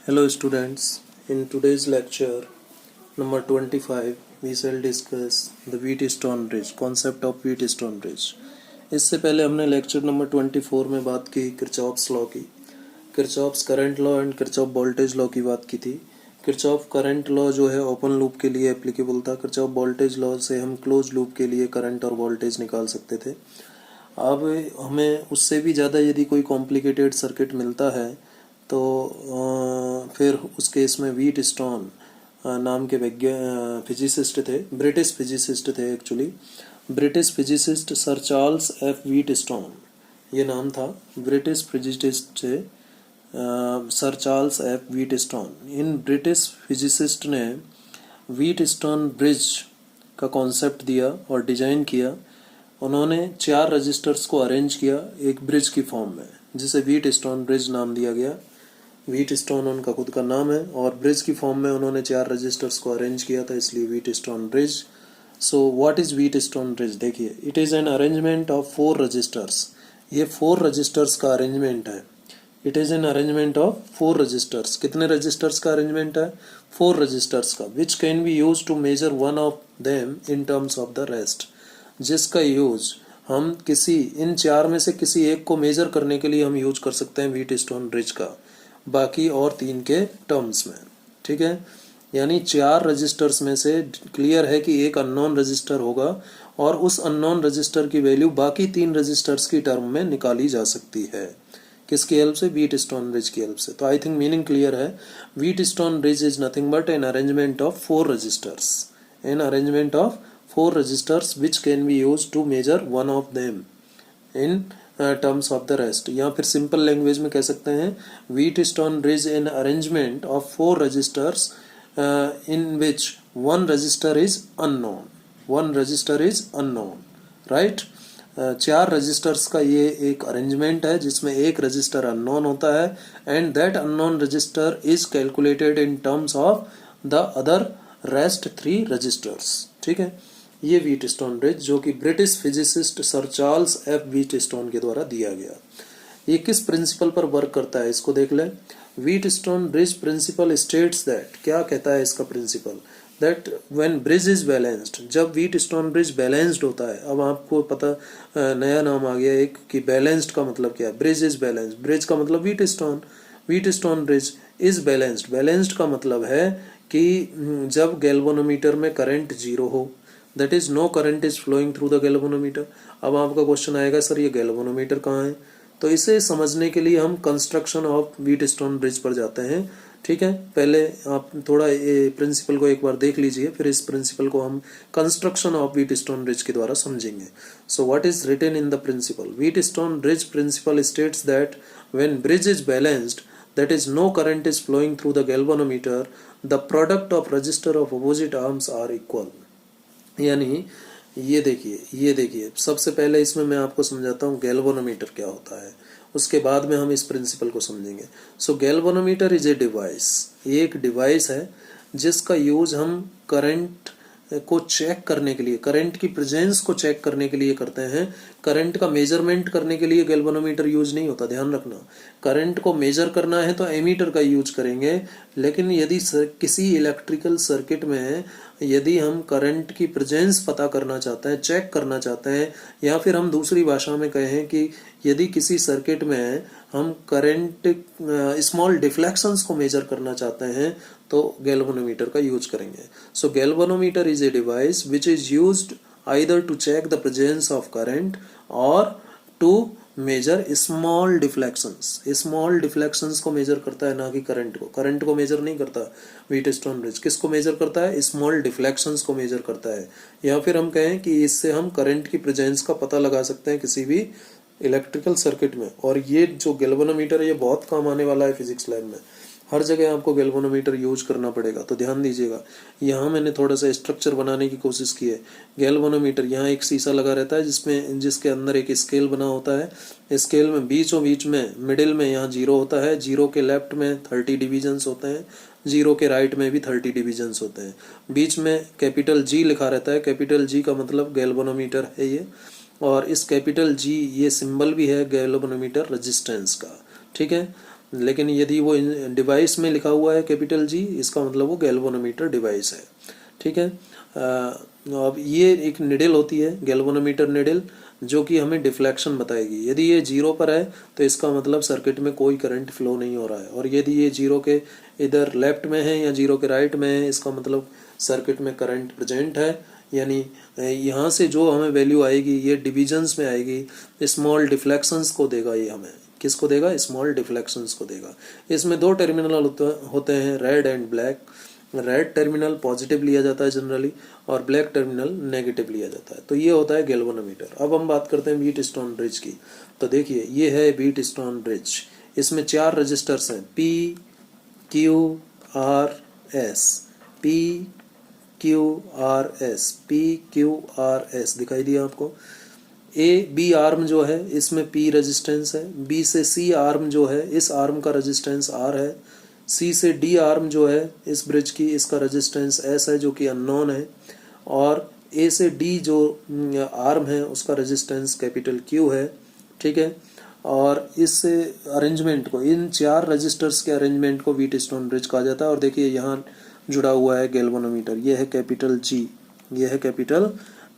Hello students, in today's lecture number 25 we shall discuss the Wheatstone bridge, concept of Wheatstone bridge। इससे पहले हमने lecture number 24 में बात की किरचॉफ्स लॉ की, Kirchhoff's current law and Kirchhoff voltage law की बात की थी। किरचॉफ करंट लॉ जो है ओपन लूप के लिए एप्लीकेबल था, किरचॉफ वोल्टेज लॉ से हम क्लोज लूप के लिए करंट और वोल्टेज निकाल सकते थे। अब हमें उससे भी ज़्यादा यदि कोई कॉम्प्लिकेटेड सर्किट मिलता है तो फिर उस केस में व्हीटस्टोन नाम के फिजिसिस्ट थे, ब्रिटिश फिजिसिस्ट थे actually, British physicist sir Charles F Wheatstone, ये नाम था, ब्रिटिश फिजिसिस्ट थे sir Charles F Wheatstone. In British physicist ने व्हीटस्टोन ब्रिज का कॉन्सेप्ट दिया और डिजाइन किया। उन्होंने 4 रजिस्टर्स को अरेंज किया एक ब्रिज की फॉर्म में, जिसे व्हीटस्टोन ब्रिज नाम दिया गया। व्हीटस्टोन उनका खुद का नाम है और ब्रिज की फॉर्म में उन्होंने 4 रजिस्टर्स को अरेंज किया था, इसलिए Wheatstone bridge. So what is Wheatstone bridge? देखिए, it is an arrangement of 4 resistors. ये 4 रजिस्टर्स का अरेंजमेंट है। It is an arrangement of 4 resistors. कितने रजिस्टर्स का अरेंजमेंट है? 4 रजिस्टर्स का, which can be use to measure one of them in terms of the rest. जिसका use हम किसी इन 4 में से किसी एक को मेजर करने के लिए हम यूज कर सकते हैं व्हीटस्टोन ब्रिज का, बाकी और 3 के टर्म्स में। ठीक है, यानी 4 रजिस्टर्स में से क्लियर है कि एक अननोन रजिस्टर होगा और उस अननोन रजिस्टर की वैल्यू बाकी 3 रजिस्टर्स की टर्म में निकाली जा सकती है। किसकी हेल्प से? व्हीटस्टोन ब्रिज की हेल्प से। तो आई थिंक मीनिंग क्लियर है। Wheatstone bridge is nothing but an arrangement of 4 registers, an arrangement of 4 registers which can be used to measure one of them in terms of the rest। या फिर simple language में कह सकते हैं Wheatstone bridge N arrangement of 4 registers in which one register is unknown, one register is unknown, right? 4 resistors का ये एक arrangement है जिसमें एक रजिस्टर अननोन होता है and that unknown register is calculated in terms of the other rest 3 registers. ठीक है, ये व्हीटस्टोन ब्रिज जो कि British physicist sir Charles F Wheatstone के द्वारा दिया गया। ये किस प्रिंसिपल पर वर्क करता है इसको देख लें। Wheatstone bridge principle states that, क्या कहता है इसका principle? That when bridge is balanced, जब व्हीटस्टोन ब्रिज बैलेंस्ड होता है। अब आपको पता नया नाम आ गया एक कि बैलेंस्ड का मतलब क्या है। ब्रिज इज बैलेंस्ड, ब्रिज का मतलब Wheatstone, Wheatstone bridge is balanced. Balanced का मतलब है कि जब गैल्वेनोमीटर में करंट 0 हो, that is no current is flowing through the galvanometer. अब आपका क्वेश्चन आएगा सर ये गैल्वेनोमीटर कहाँ है? तो इसे समझने के लिए हम कंस्ट्रक्शन ऑफ व्हीटस्टोन ब्रिज पर जाते हैं। ठीक है, पहले आप थोड़ा ये प्रिंसिपल को एक बार देख लीजिए, फिर इस प्रिंसिपल को हम कंस्ट्रक्शन ऑफ व्हीटस्टोन ब्रिज के द्वारा समझेंगे। So what is written in the principle? Wheatstone bridge principle states that when bridge is balanced, that is no current is flowing through the galvanometer, the product of resistor of opposite arms are equal। यानी ये देखिए सबसे पहले इसमें मैं आपको समझाता हूँ गैल्वेनोमीटर क्या होता है, उसके बाद में हम इस प्रिंसिपल को समझेंगे। सो गैल्वेनोमीटर इज ए डिवाइस, ये एक डिवाइस है जिसका यूज हम करंट को चेक करने के लिए, करंट की प्रेजेंस को चेक करने के लिए करते हैं। करंट का मेजरमेंट करने के लिए गैल्वेनोमीटर यूज नहीं होता, ध्यान रखना। करंट को मेजर करना है तो एमीटर का यूज करेंगे, लेकिन यदि किसी इलेक्ट्रिकल सर्किट में यदि हम करंट की प्रेजेंस पता करना चाहते हैं, चेक करना चाहते हैं, या फिर हम दूसरी भाषा में कहें कि यदि किसी सर्किट में हम करंट स्मॉल डिफ्लेक्शंस को मेजर करना चाहते हैं तो गैल्वेनोमीटर का यूज करेंगे। So galvanometer is a device which is used either to check the presence of current और to measure small deflections. Small deflections को मेजर करता है, ना कि करंट को। करंट को मेजर नहीं करता व्हीटस्टोन ब्रिज, किसको मेजर करता है? स्मॉल डिफ्लेक्शंस को मेजर करता है। या फिर हम कहें कि इससे हम करंट की प्रेजेंस का पता लगा सकते हैं किसी भी इलेक्ट्रिकल सर्किट में। और ये जो गैल्वेनोमीटर है ये बहुत काम आने वाला है फिजिक्स लैब में, हर जगह आपको गैल्वेनोमीटर यूज करना पड़ेगा। तो ध्यान दीजिएगा, यहाँ मैंने थोड़ा सा स्ट्रक्चर बनाने की कोशिश की है। गैल्वेनोमीटर, यहाँ एक शीशा लगा रहता है जिसके अंदर एक स्केल बना होता है। स्केल में बीच में मिडिल में यहाँ 0 होता है, 0 के लेफ्ट में 30 डिविजन्स होते हैं, 0 के राइट में भी 30 डिविजन्स होते हैं। बीच में कैपिटल G लिखा रहता है, कैपिटल G का मतलब गैल्वेनोमीटर है ये, और इस कैपिटल G ये सिंबल भी है गैल्वेनोमीटर रेजिस्टेंस का। ठीक है, लेकिन यदि वो डिवाइस में लिखा हुआ है कैपिटल जी, इसका मतलब वो गैल्वेनोमीटर डिवाइस है। ठीक है। अब ये एक निडल होती है गैल्वेनोमीटर निडल, जो कि हमें डिफ्लेक्शन बताएगी। यदि ये 0 पर है तो इसका मतलब सर्किट में कोई करंट फ्लो नहीं हो रहा है, और यदि ये 0 के इधर लेफ्ट में है या 0 के राइट में है, इसका मतलब सर्किट में करंट प्रेजेंट है। यानी यहाँ से जो हमें वैल्यू आएगी ये डिविजन्स में आएगी, स्मॉल डिफ्लेक्शंस को देगा। ये हमें किसको देगा? स्मॉल डिफ्लेक्शंस को देगा। इसमें दो टर्मिनल होते हैं, red and black. Red terminal positive लिया जाता है जनरली, और ब्लैक टर्मिनल नेगेटिव लिया जाता है। तो ये होता है गैल्वेनोमीटर। अब हम बात करते हैं व्हीटस्टोन ब्रिज की। तो देखिए ये है व्हीटस्टोन ब्रिज। इसमें 4 रजिस्टर्स हैं, P Q R S, P Q R S, P Q R S दिखाई दिया आपको। ए बी आर्म जो है इसमें P रेजिस्टेंस है, B से C आर्म जो है इस आर्म का रेजिस्टेंस R है, C से D आर्म जो है इस ब्रिज की इसका रेजिस्टेंस S है जो कि अननोन है, और A से D जो आर्म है उसका रेजिस्टेंस कैपिटल Q है। ठीक है। और इस अरेंजमेंट को, इन 4 रजिस्टर्स के अरेंजमेंट को व्हीटस्टोन ब्रिज कहा जाता है। और देखिए यहाँ जुड़ा हुआ है गैल्वेनोमीटर, ये है कैपिटल G, ये है कैपिटल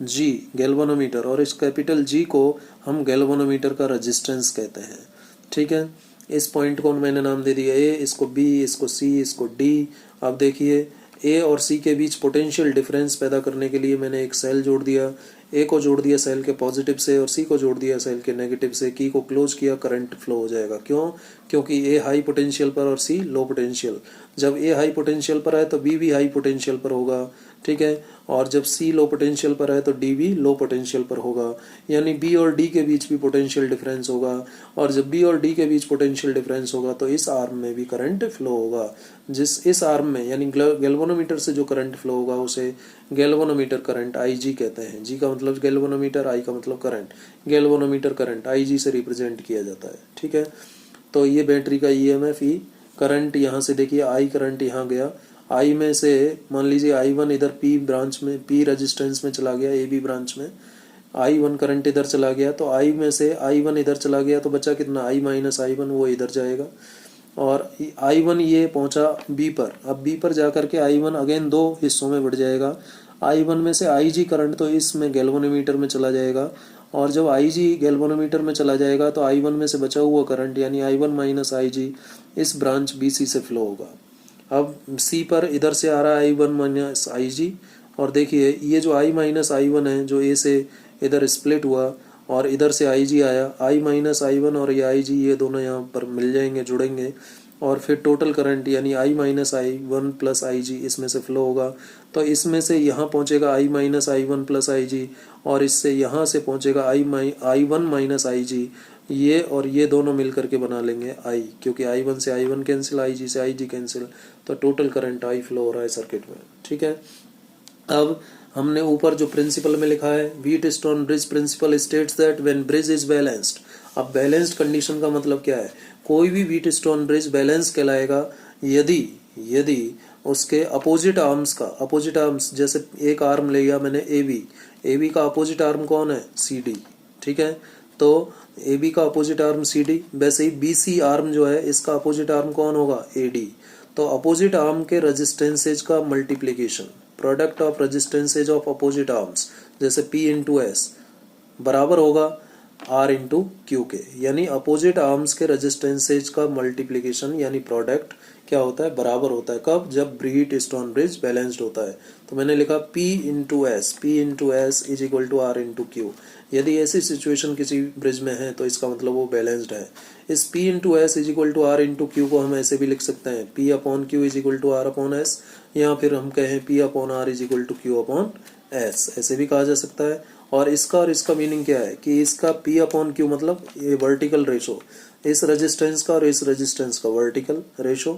G गैल्वेनोमीटर, और इस कैपिटल G को हम गैल्वेनोमीटर का रेजिस्टेंस कहते हैं। ठीक है। इस पॉइंट को मैंने नाम दे दिया A, इसको B, इसको C, इसको D। अब देखिए A और C के बीच पोटेंशियल डिफरेंस पैदा करने के लिए मैंने एक सेल जोड़ दिया। A को जोड़ दिया सेल के पॉजिटिव से और C को जोड़ दिया सेल के नेगेटिव से। की को क्लोज किया, करंट फ्लो हो जाएगा। क्यों? क्योंकि A हाई पोटेंशियल पर और C लो पोटेंशियल। जब A हाई पोटेंशियल पर है तो B भी हाई पोटेंशियल पर होगा। ठीक है। और जब C लो पोटेंशियल पर है तो D भी लो पोटेंशियल पर होगा। यानी B और D के बीच भी पोटेंशियल डिफरेंस होगा, और जब B और D के बीच पोटेंशियल डिफरेंस होगा तो इस आर्म में भी करंट फ्लो होगा। जिस इस आर्म में यानी गैल्वेनोमीटर से जो करंट फ्लो होगा उसे गैल्वेनोमीटर करंट IG कहते हैं। G का मतलब गैल्वेनोमीटर, I का मतलब करंट। गैल्वेनोमीटर करंट IG से रिप्रेजेंट किया जाता है। ठीक है। तो ये बैटरी का EMF E, करंट यहाँ से देखिए I करंट यहाँ गया, I में से मान लीजिए I1 इधर P ब्रांच में, P रेजिस्टेंस में चला गया, AB ब्रांच में I1 करंट इधर चला गया, तो I में से I1 इधर चला गया तो बचा कितना? I माइनस I1, वो इधर जाएगा, और I1 ये पहुंचा B पर। अब B पर जाकर के I1 अगेन 2 हिस्सों में बढ़ जाएगा। I1 में से IG करंट तो इसमें गैल्वेनोमीटर में चला जाएगा, और जब IG गैल्वेनोमीटर में चला जाएगा तो I1 में से बचा हुआ करंट यानी I1 माइनस IG इस ब्रांच BC से फ्लो होगा। अब C पर इधर से आ रहा है I1 माइनस IG, और देखिए ये जो I माइनस I1 है जो A से इधर स्प्लिट हुआ और इधर से IG आया, I माइनस I1 और ये IG ये दोनों यहाँ पर मिल जाएंगे, जुड़ेंगे, और फिर टोटल करंट यानी I minus I1 plus IG इसमें से फ्लो होगा। तो इसमें से यहाँ पहुँचेगा I minus I1 plus IG, और इससे यहाँ से पहुँचेगा I1 माइनस IG। ये और ये दोनों मिल करके बना लेंगे I, क्योंकि I1 से I1 कैंसिल, IG से IG कैंसिल, तो टोटल करंट I फ्लो हो रहा है सर्किट में। ठीक है। अब हमने ऊपर जो प्रिंसिपल में लिखा है, Wheatstone bridge principle states that when bridge is balanced. अब बैलेंस्ड कंडीशन का मतलब क्या है? कोई भी व्हीटस्टोन ब्रिज बैलेंस कहलाएगा यदि उसके अपोजिट आर्म्स का, अपोजिट आर्म्स जैसे एक आर्म लिया मैंने AB का अपोजिट आर्म कौन है? CD। ठीक है। तो AB का अपोजिट आर्म CD, वैसे ही BC आर्म जो है इसका अपोजिट आर्म कौन होगा? AD। तो अपोजिट आर्म के रेजिस्टेंसेज का multiplication, product of resistances of opposite arms, जैसे P इंटू S बराबर होगा R इंटू Q के। यानी अपोजिट आर्म्स के रेजिस्टेंसेज का मल्टीप्लिकेशन यानी प्रोडक्ट क्या होता है? बराबर होता है। कब? जब व्हीटस्टोन ब्रिज बैलेंस्ड होता है। तो मैंने लिखा P into S is equal to R into Q। यदि ऐसी सिचुएशन किसी ब्रिज में है तो इसका मतलब वो बैलेंस्ड है। इस P into S is equal to R into Q को हम ऐसे भी लिख सकते हैं, P upon Q is equal to R upon S, या फिर हम कहें P upon R is equal to Q upon S, ऐसे भी कहा जा सकता है। और इसका मीनिंग क्या है कि इसका P अपॉन Q मतलब ये वर्टिकल रेशो, इस रेजिस्टेंस का और इस रेजिस्टेंस का वर्टिकल रेशो,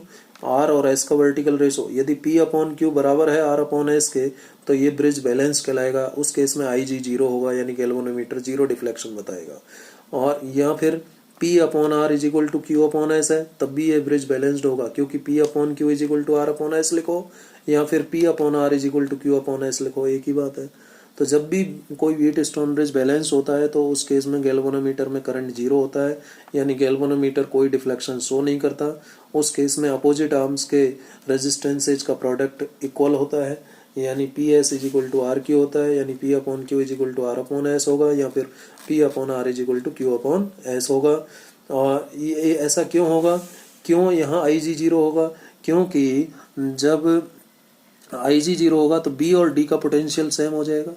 R और S का वर्टिकल रेशो। यदि P अपॉन Q बराबर है R अपॉन S के तो ये ब्रिज बैलेंस कहलाएगा। उस केस में IG 0 होगा यानी गैल्वेनोमीटर 0 डिफ्लेक्शन बताएगा। और या फिर P upon R is equal to Q upon S है, तब भी ये ब्रिज बैलेंस्ड होगा, क्योंकि P upon Q is equal to R upon S लिखो या फिर P upon R is equal to Q upon S लिखो, एक ही बात है। तो जब भी कोई व्हीटस्टोन ब्रिज बैलेंस होता है तो उस केस में गैल्वेनोमीटर में करंट जीरो होता है, यानी गैल्वेनोमीटर कोई डिफ्लेक्शन शो नहीं करता। उस केस में अपोजिट आर्म्स के रेजिस्टेंसेज का प्रोडक्ट इक्वल होता है, यानी P S is equal to R Q होता है, यानी P upon Q is equal to R upon S होगा, या फिर P upon R is equal to Q upon S होगा। और ये ऐसा क्यों होगा, क्यों यहाँ आई जी जीरो होगा, क्योंकि जब आई जी जीरो होगा तो बी और डी का पोटेंशियल सेम हो जाएगा,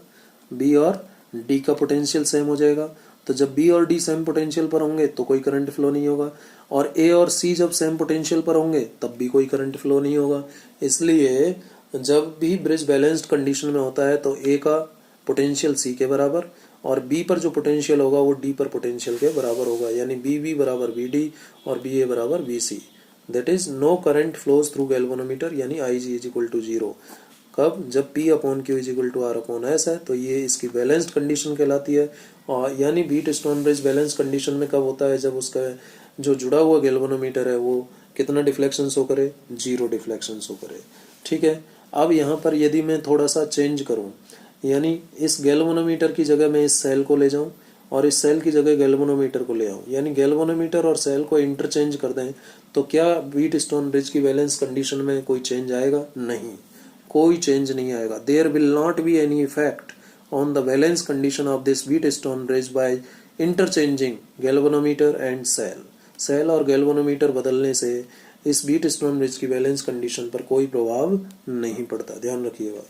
बी और डी का पोटेंशियल सेम हो जाएगा। तो जब बी और डी सेम पोटेंशियल पर होंगे तो कोई करंट फ्लो नहीं होगा, और ए और सी जब सेम पोटेंशियल पर होंगे तब भी कोई करंट फ्लो नहीं होगा। इसलिए जब भी ब्रिज बैलेंस्ड कंडीशन में होता है तो ए का पोटेंशियल सी के बराबर और बी पर जो पोटेंशियल होगा वो डी पर पोटेंशियल के बराबर होगा, यानी बी बी बराबर बी डी और बी ए बराबर B C. That is no current flows through galvanometer, यानी I G is equal to zero. कब, जब P upon Q is equal to R upon S है, तो ये इसकी बैलेंस्ड कंडीशन कहलाती है। और यानी व्हीटस्टोन ब्रिज बैलेंस कंडीशन में कब होता है, जब उसका जो जुड़ा हुआ गैल्वेनोमीटर है वो कितना डिफ्लेक्शन शो करे, जीरो डिफ्लेक्शन शो करे। ठीक है, अब यहाँ पर यदि मैं थोड़ा सा चेंज करूँ, यानी इस गैल्वेनोमीटर की जगह मैं इस सेल को ले जाऊँ और इस सेल की जगह गैल्वेनोमीटर को ले आऊँ, यानी गैल्वेनोमीटर और सेल को इंटरचेंज कर दें, तो क्या व्हीटस्टोन ब्रिज की बैलेंस कंडीशन में कोई चेंज आएगा? नहीं, कोई चेंज नहीं आएगा। There will not be any effect on the balance condition of this Wheatstone bridge by interchanging galvanometer and cell. Cell और गैल्वेनोमीटर बदलने से इस व्हीटस्टोन ब्रिज की बैलेंस कंडीशन पर कोई प्रभाव नहीं पड़ता, ध्यान रखिएगा।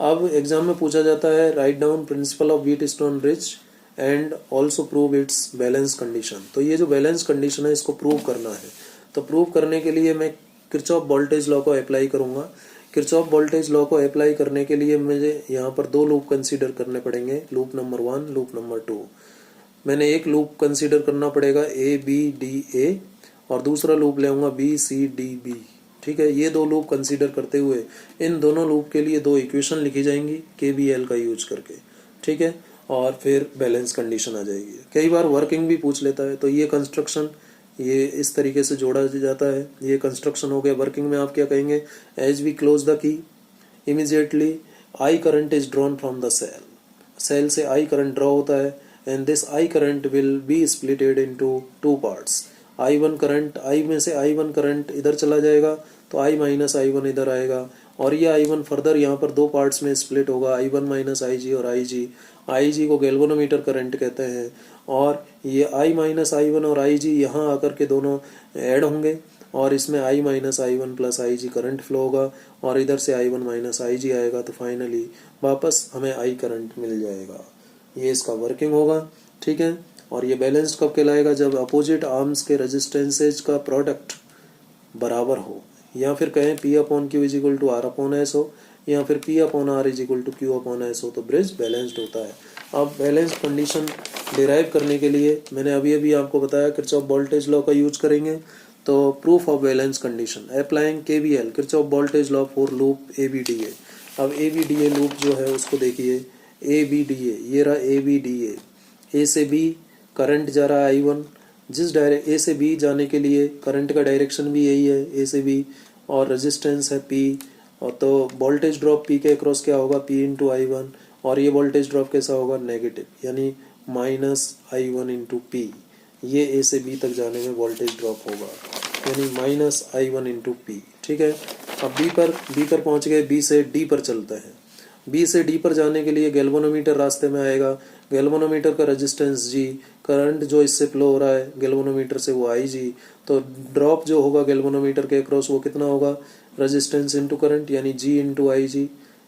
अब एग्जाम में पूछा जाता है, write down principle of Wheatstone bridge and also prove it's balance condition. तो ये जो बैलेंस कंडीशन है इसको प्रूव करना है, तो प्रूव करने के लिए मैं किरचॉफ वोल्टेज लॉ को अप्लाई करूंगा। किरचॉफ वोल्टेज लॉ को अप्लाई करने के लिए मुझे यहाँ पर दो लूप कंसीडर करने पड़ेंगे, लूप नंबर 1, लूप नंबर 2। मैंने एक लूप कंसीडर करना पड़ेगा ए बी डी ए, और दूसरा लूप लेऊंगा बी सी डी बी। ठीक है, ये दो लूप कंसीडर करते हुए इन दोनों लूप के लिए दो इक्वेशन लिखी जाएंगी KVL का यूज करके। ठीक है, और फिर बैलेंस कंडीशन आ जाएगी। कई बार वर्किंग भी पूछ लेता है, तो ये कंस्ट्रक्शन ये इस तरीके से जोड़ा जाता है। ये कंस्ट्रक्शन हो गया। वर्किंग में आप क्या कहेंगे, as we close the key immediately I current is drawn from the cell. Cell से आई करंट ड्रॉ होता है, and this I current will be splitted into two parts. I1 current, I में से I1 current इधर चला जाएगा तो I minus I1 इधर आएगा, और ये I1 फर्दर यहाँ पर दो पार्ट्स में स्प्लिट होगा, I1 माइनस IG और IG को गैल्वेनोमीटर करंट कहते हैं, और ये I माइनस I1 और IG यहाँ आकर के दोनों ऐड होंगे, और इसमें I minus I1 plus IG current flow होगा, और इधर से I1 माइनस IG आएगा, तो फाइनली वापस हमें I करंट मिल जाएगा। ये इसका वर्किंग होगा। ठीक है, और ये बैलेंस्ड कब कहलाएगा, जब अपोजिट आर्म्स के रेजिस्टेंसेज का प्रोडक्ट बराबर हो, या फिर कहें P upon Q is equal to R upon S हो, या फिर P upon R is equal to Q upon S हो, तो ब्रिज बैलेंस्ड होता है। अब बैलेंस कंडीशन डिराइव करने के लिए मैंने अभी आपको बताया किरचॉफ वोल्टेज लॉ का यूज करेंगे। तो proof of balance condition applying KVL Kirchhoff voltage law for loop ABDA। अब ABDA लूप जो है उसको देखिए, ABDA ये रहा ABDA, ए से बी करंट जा रहा है I1, जिस ए से बी जाने के लिए करंट का डायरेक्शन भी यही है, ए से बी, और रेजिस्टेंस है P, और तो वोल्टेज ड्रॉप P के अक्रॉस क्या होगा, P इंटू I1, और ये वोल्टेज ड्रॉप कैसा होगा, नेगेटिव, यानी माइनस I1 इंटू P। ये ए से बी तक जाने में वोल्टेज ड्रॉप होगा, यानी माइनस I1 इंटू P। ठीक है, अब बी पर पहुंच गए, बी से डी पर चलते हैं। बी से डी पर जाने के लिए गैल्वेनोमीटर रास्ते में आएगा, गैल्वेनोमीटर का रेजिस्टेंस G, करंट जो इससे फ्लो हो रहा है गैल्वेनोमीटर से वो IG, तो ड्रॉप जो होगा गैल्वेनोमीटर के अक्रॉस वो कितना होगा, रेजिस्टेंस इनटू करंट, यानी G इंटू IG,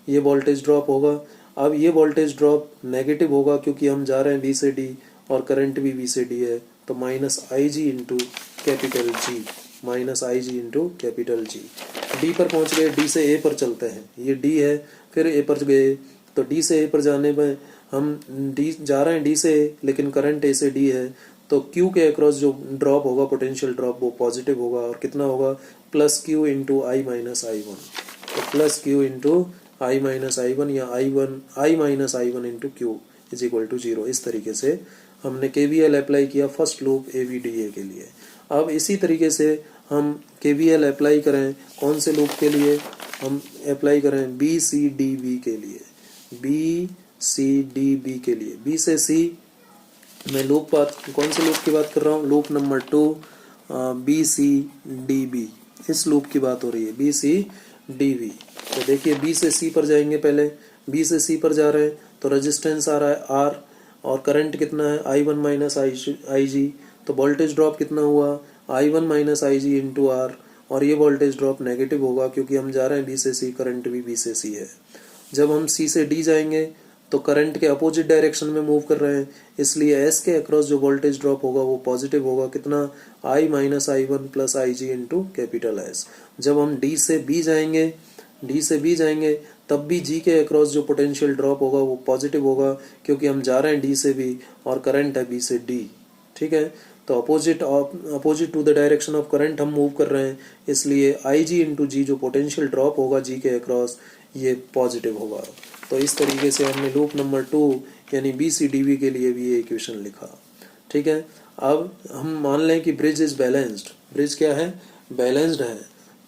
ये वोल्टेज ड्रॉप होगा। अब ये वोल्टेज ड्रॉप नेगेटिव होगा क्योंकि हम जा रहे हैं बी से डी और करंट भी बी से डी है, तो minus IG into capital G, minus IG into capital G। D पर पहुंच गए, डी से ए पर चलते हैं, ये डी है, फिर ए पर गए, तो डी से ए पर जाने में हम डी जा रहे हैं डी से ए, लेकिन करंट ए से डी है, तो क्यू के अक्रॉस जो ड्रॉप होगा पोटेंशियल ड्रॉप वो पॉजिटिव होगा, और कितना होगा, plus Q into I minus I1। तो plus Q into I minus I1 या I minus I1 into Q is equal to 0। इस तरीके से हमने KVL अप्लाई किया फर्स्ट लूप ABDA के लिए। अब इसी तरीके से हम KVL अप्लाई करें कौन से लूप के लिए, हम अप्लाई करें BCDB के लिए, BCDB सी डी बी के लिए। बी से सी मैं कौन से लूप की बात कर रहा हूँ, loop number 2 B C D B, इस लूप की बात हो रही है, बी सी डी बी। तो देखिए बी से सी पर जाएंगे, पहले बी से सी पर जा रहे हैं तो रेजिस्टेंस आ रहा है आर और करंट कितना है आई वन माइनस आई जी, तो वोल्टेज ड्रॉप कितना हुआ I one minus I G into R, और ये वोल्टेज ड्रॉप नेगेटिव होगा क्योंकि हम जा रहे हैं बी से सी, करंट भी बी से सी है। जब हम सी से डी जाएंगे तो करंट के अपोजिट डायरेक्शन में मूव कर रहे हैं, इसलिए एस के अक्रॉस जो वोल्टेज ड्रॉप होगा वो पॉजिटिव होगा, कितना I minus I one plus I G into capital S. जब हम डी से बी जाएंगे तब भी जी के अक्रॉस जो पोटेंशियल ड्रॉप होगा वो पॉजिटिव होगा क्योंकि हम जा रहे हैं डी से बी और करंट है बी से डी। ठीक है, तो opposite to the direction of current हम मूव कर रहे हैं, इसलिए आई जी इंटू जी जो पोटेंशियल ड्रॉप होगा जी के अक्रॉस ये पॉजिटिव होगा। तो इस तरीके से हमने लूप नंबर 2 यानी बी सी डी बी के लिए भी ये इक्वेशन लिखा। ठीक है, अब हम मान लें कि ब्रिज इज बैलेंस्ड, ब्रिज क्या है, बैलेंस्ड है।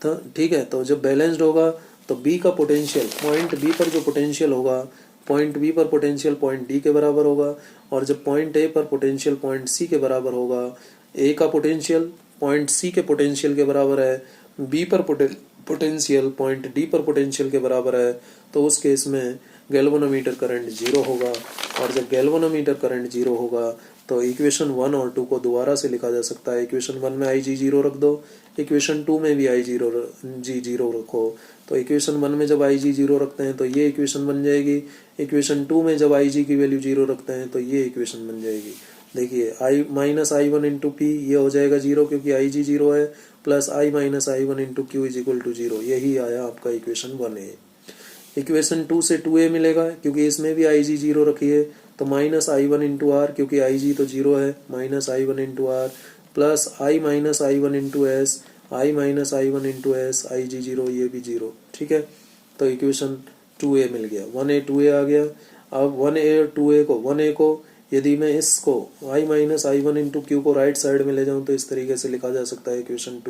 तो ठीक है, तो जब बैलेंस्ड होगा तो बी का पोटेंशियल, पॉइंट बी पर जो पोटेंशियल होगा, पॉइंट बी पर पोटेंशियल पॉइंट डी के बराबर होगा, और जब पॉइंट ए पर पोटेंशियल पॉइंट सी के बराबर होगा, ए का पोटेंशियल पॉइंट सी के पोटेंशियल के बराबर है, बी पर पोटेंशियल पॉइंट डी पर पोटेंशियल के बराबर है, तो उस केस में गैल्वेनोमीटर करंट 0 होगा। और जब गैल्वेनोमीटर करंट 0 होगा तो इक्वेशन 1 और 2 को दोबारा से लिखा जा सकता है। इक्वेशन 1 में आई जी 0 रख दो, इक्वेशन 2 में भी आई जी 0 रखो। तो इक्वेशन 1 में जब आई जी 0 रखते हैं तो ये इक्वेशन बन जाएगी, इक्वेशन 2 में जब आई जी की वैल्यू 0 रखते हैं तो ये इक्वेशन बन जाएगी। देखिए I minus I one into P ये हो जाएगा 0 क्योंकि आई जी 0 है, plus I minus I one into Q is equal to 0, यही आया आपका इक्वेशन 1A। इक्वेशन 2 से 2A मिलेगा क्योंकि इसमें भी आई जी 0 रखी है, तो minus I one into R क्योंकि आई जी तो 0 है, minus I one into R plus I minus I one into S, I minus I one into S, I G 0 ये भी 0। ठीक है, तो इक्वेशन 2A मिल गया, 1A 2A आ गया। अब 1A और 2A को 1A को यदि मैं इसको I minus I one into Q को राइट साइड में ले जाऊं तो इस तरीके से लिखा जा सकता है इक्वेशन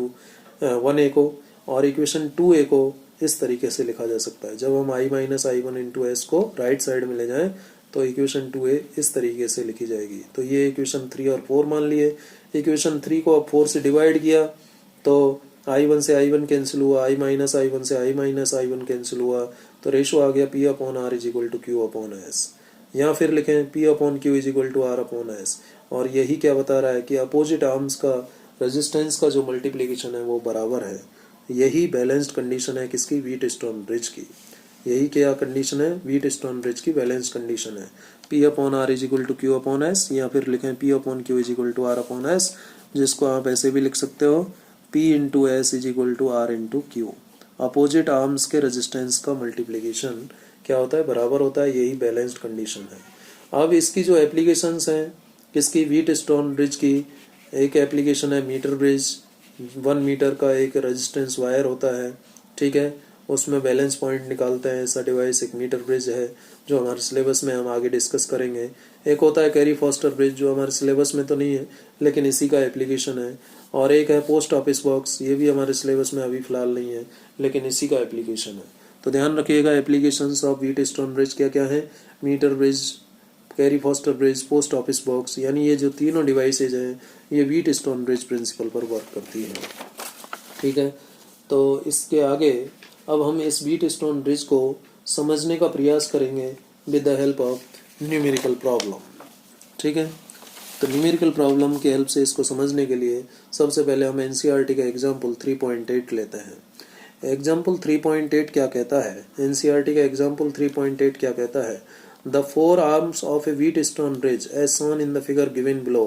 1A को, और इक्वेशन 2A को इस तरीके से लिखा जा सकता है। जब हम I minus I one into S को राइट साइड में ले जाएं तो इक्वेशन 2A इस तरीके से लिखी जाएगी। तो ये इक्वेशन 3 और 4 मान लिए। इक्वेशन 3 को अब 4 से डिवाइड किया तो i1 से i1 कैंसिल हुआ, i माइनस i1 से i माइनस i1 कैंसिल हुआ, तो रेशो आ गया P upon R is equal to Q upon S। या फिर लिखें P upon Q is equal to R upon S, और यही क्या बता रहा है कि अपोजिट आर्म्स का रेजिस्टेंस का जो मल्टीप्लीकेशन है वो बराबर है। यही बैलेंस्ड कंडीशन है किसकी, व्हीट स्टोन ब्रिज की। यही क्या कंडीशन है, व्हीट स्टोन ब्रिज की बैलेंस्ड कंडीशन है। P upon R is equal to Q upon S, या फिर लिखें P upon Q is equal to R upon S, जिसको आप ऐसे भी लिख सकते हो P into S is equal to R into Q. Opposite arms के रेजिस्टेंस का मल्टीप्लीकेशन क्या होता है, बराबर होता है। यही बैलेंस्ड कंडीशन है। अब इसकी जो एप्लीकेशंस हैं किसकी, व्हीट स्टोन ब्रिज की, एक एप्लीकेशन है मीटर ब्रिज, 1 मीटर का एक रेजिस्टेंस वायर होता है। ठीक है, उसमें बैलेंस पॉइंट निकालते हैं, ऐसा डिवाइस एक मीटर ब्रिज है जो हमारे सिलेबस में हम आगे डिस्कस करेंगे। एक होता है कैरी फॉस्टर ब्रिज जो हमारे सिलेबस में तो नहीं है लेकिन इसी का एप्लीकेशन है, और एक है पोस्ट ऑफिस बॉक्स, ये भी हमारे सिलेबस में अभी फिलहाल नहीं है लेकिन इसी का एप्लीकेशन है। तो ध्यान रखिएगा applications of Wheatstone bridge क्या क्या है, metre bridge, Carey Foster bridge, post office box, यानी ये जो तीनों डिवाइसेज हैं ये व्हीट स्टोन ब्रिज प्रिंसिपल पर वर्क करती हैं। ठीक है, तो इसके आगे अब हम इस व्हीट स्टोन ब्रिज को समझने का प्रयास करेंगे with the help of numerical problem. ठीक है, तो न्यूमेरिकल प्रॉब्लम की हेल्प से इसको समझने के लिए सबसे पहले हम एनसीईआरटी का एग्जाम्पल 3.8 लेते हैं। एग्जाम्पल 3.8 क्या कहता है, एनसीईआरटी का एग्जाम्पल 3.8 क्या कहता है, the 4 arms of a Wheatstone bridge as shown in the figure given below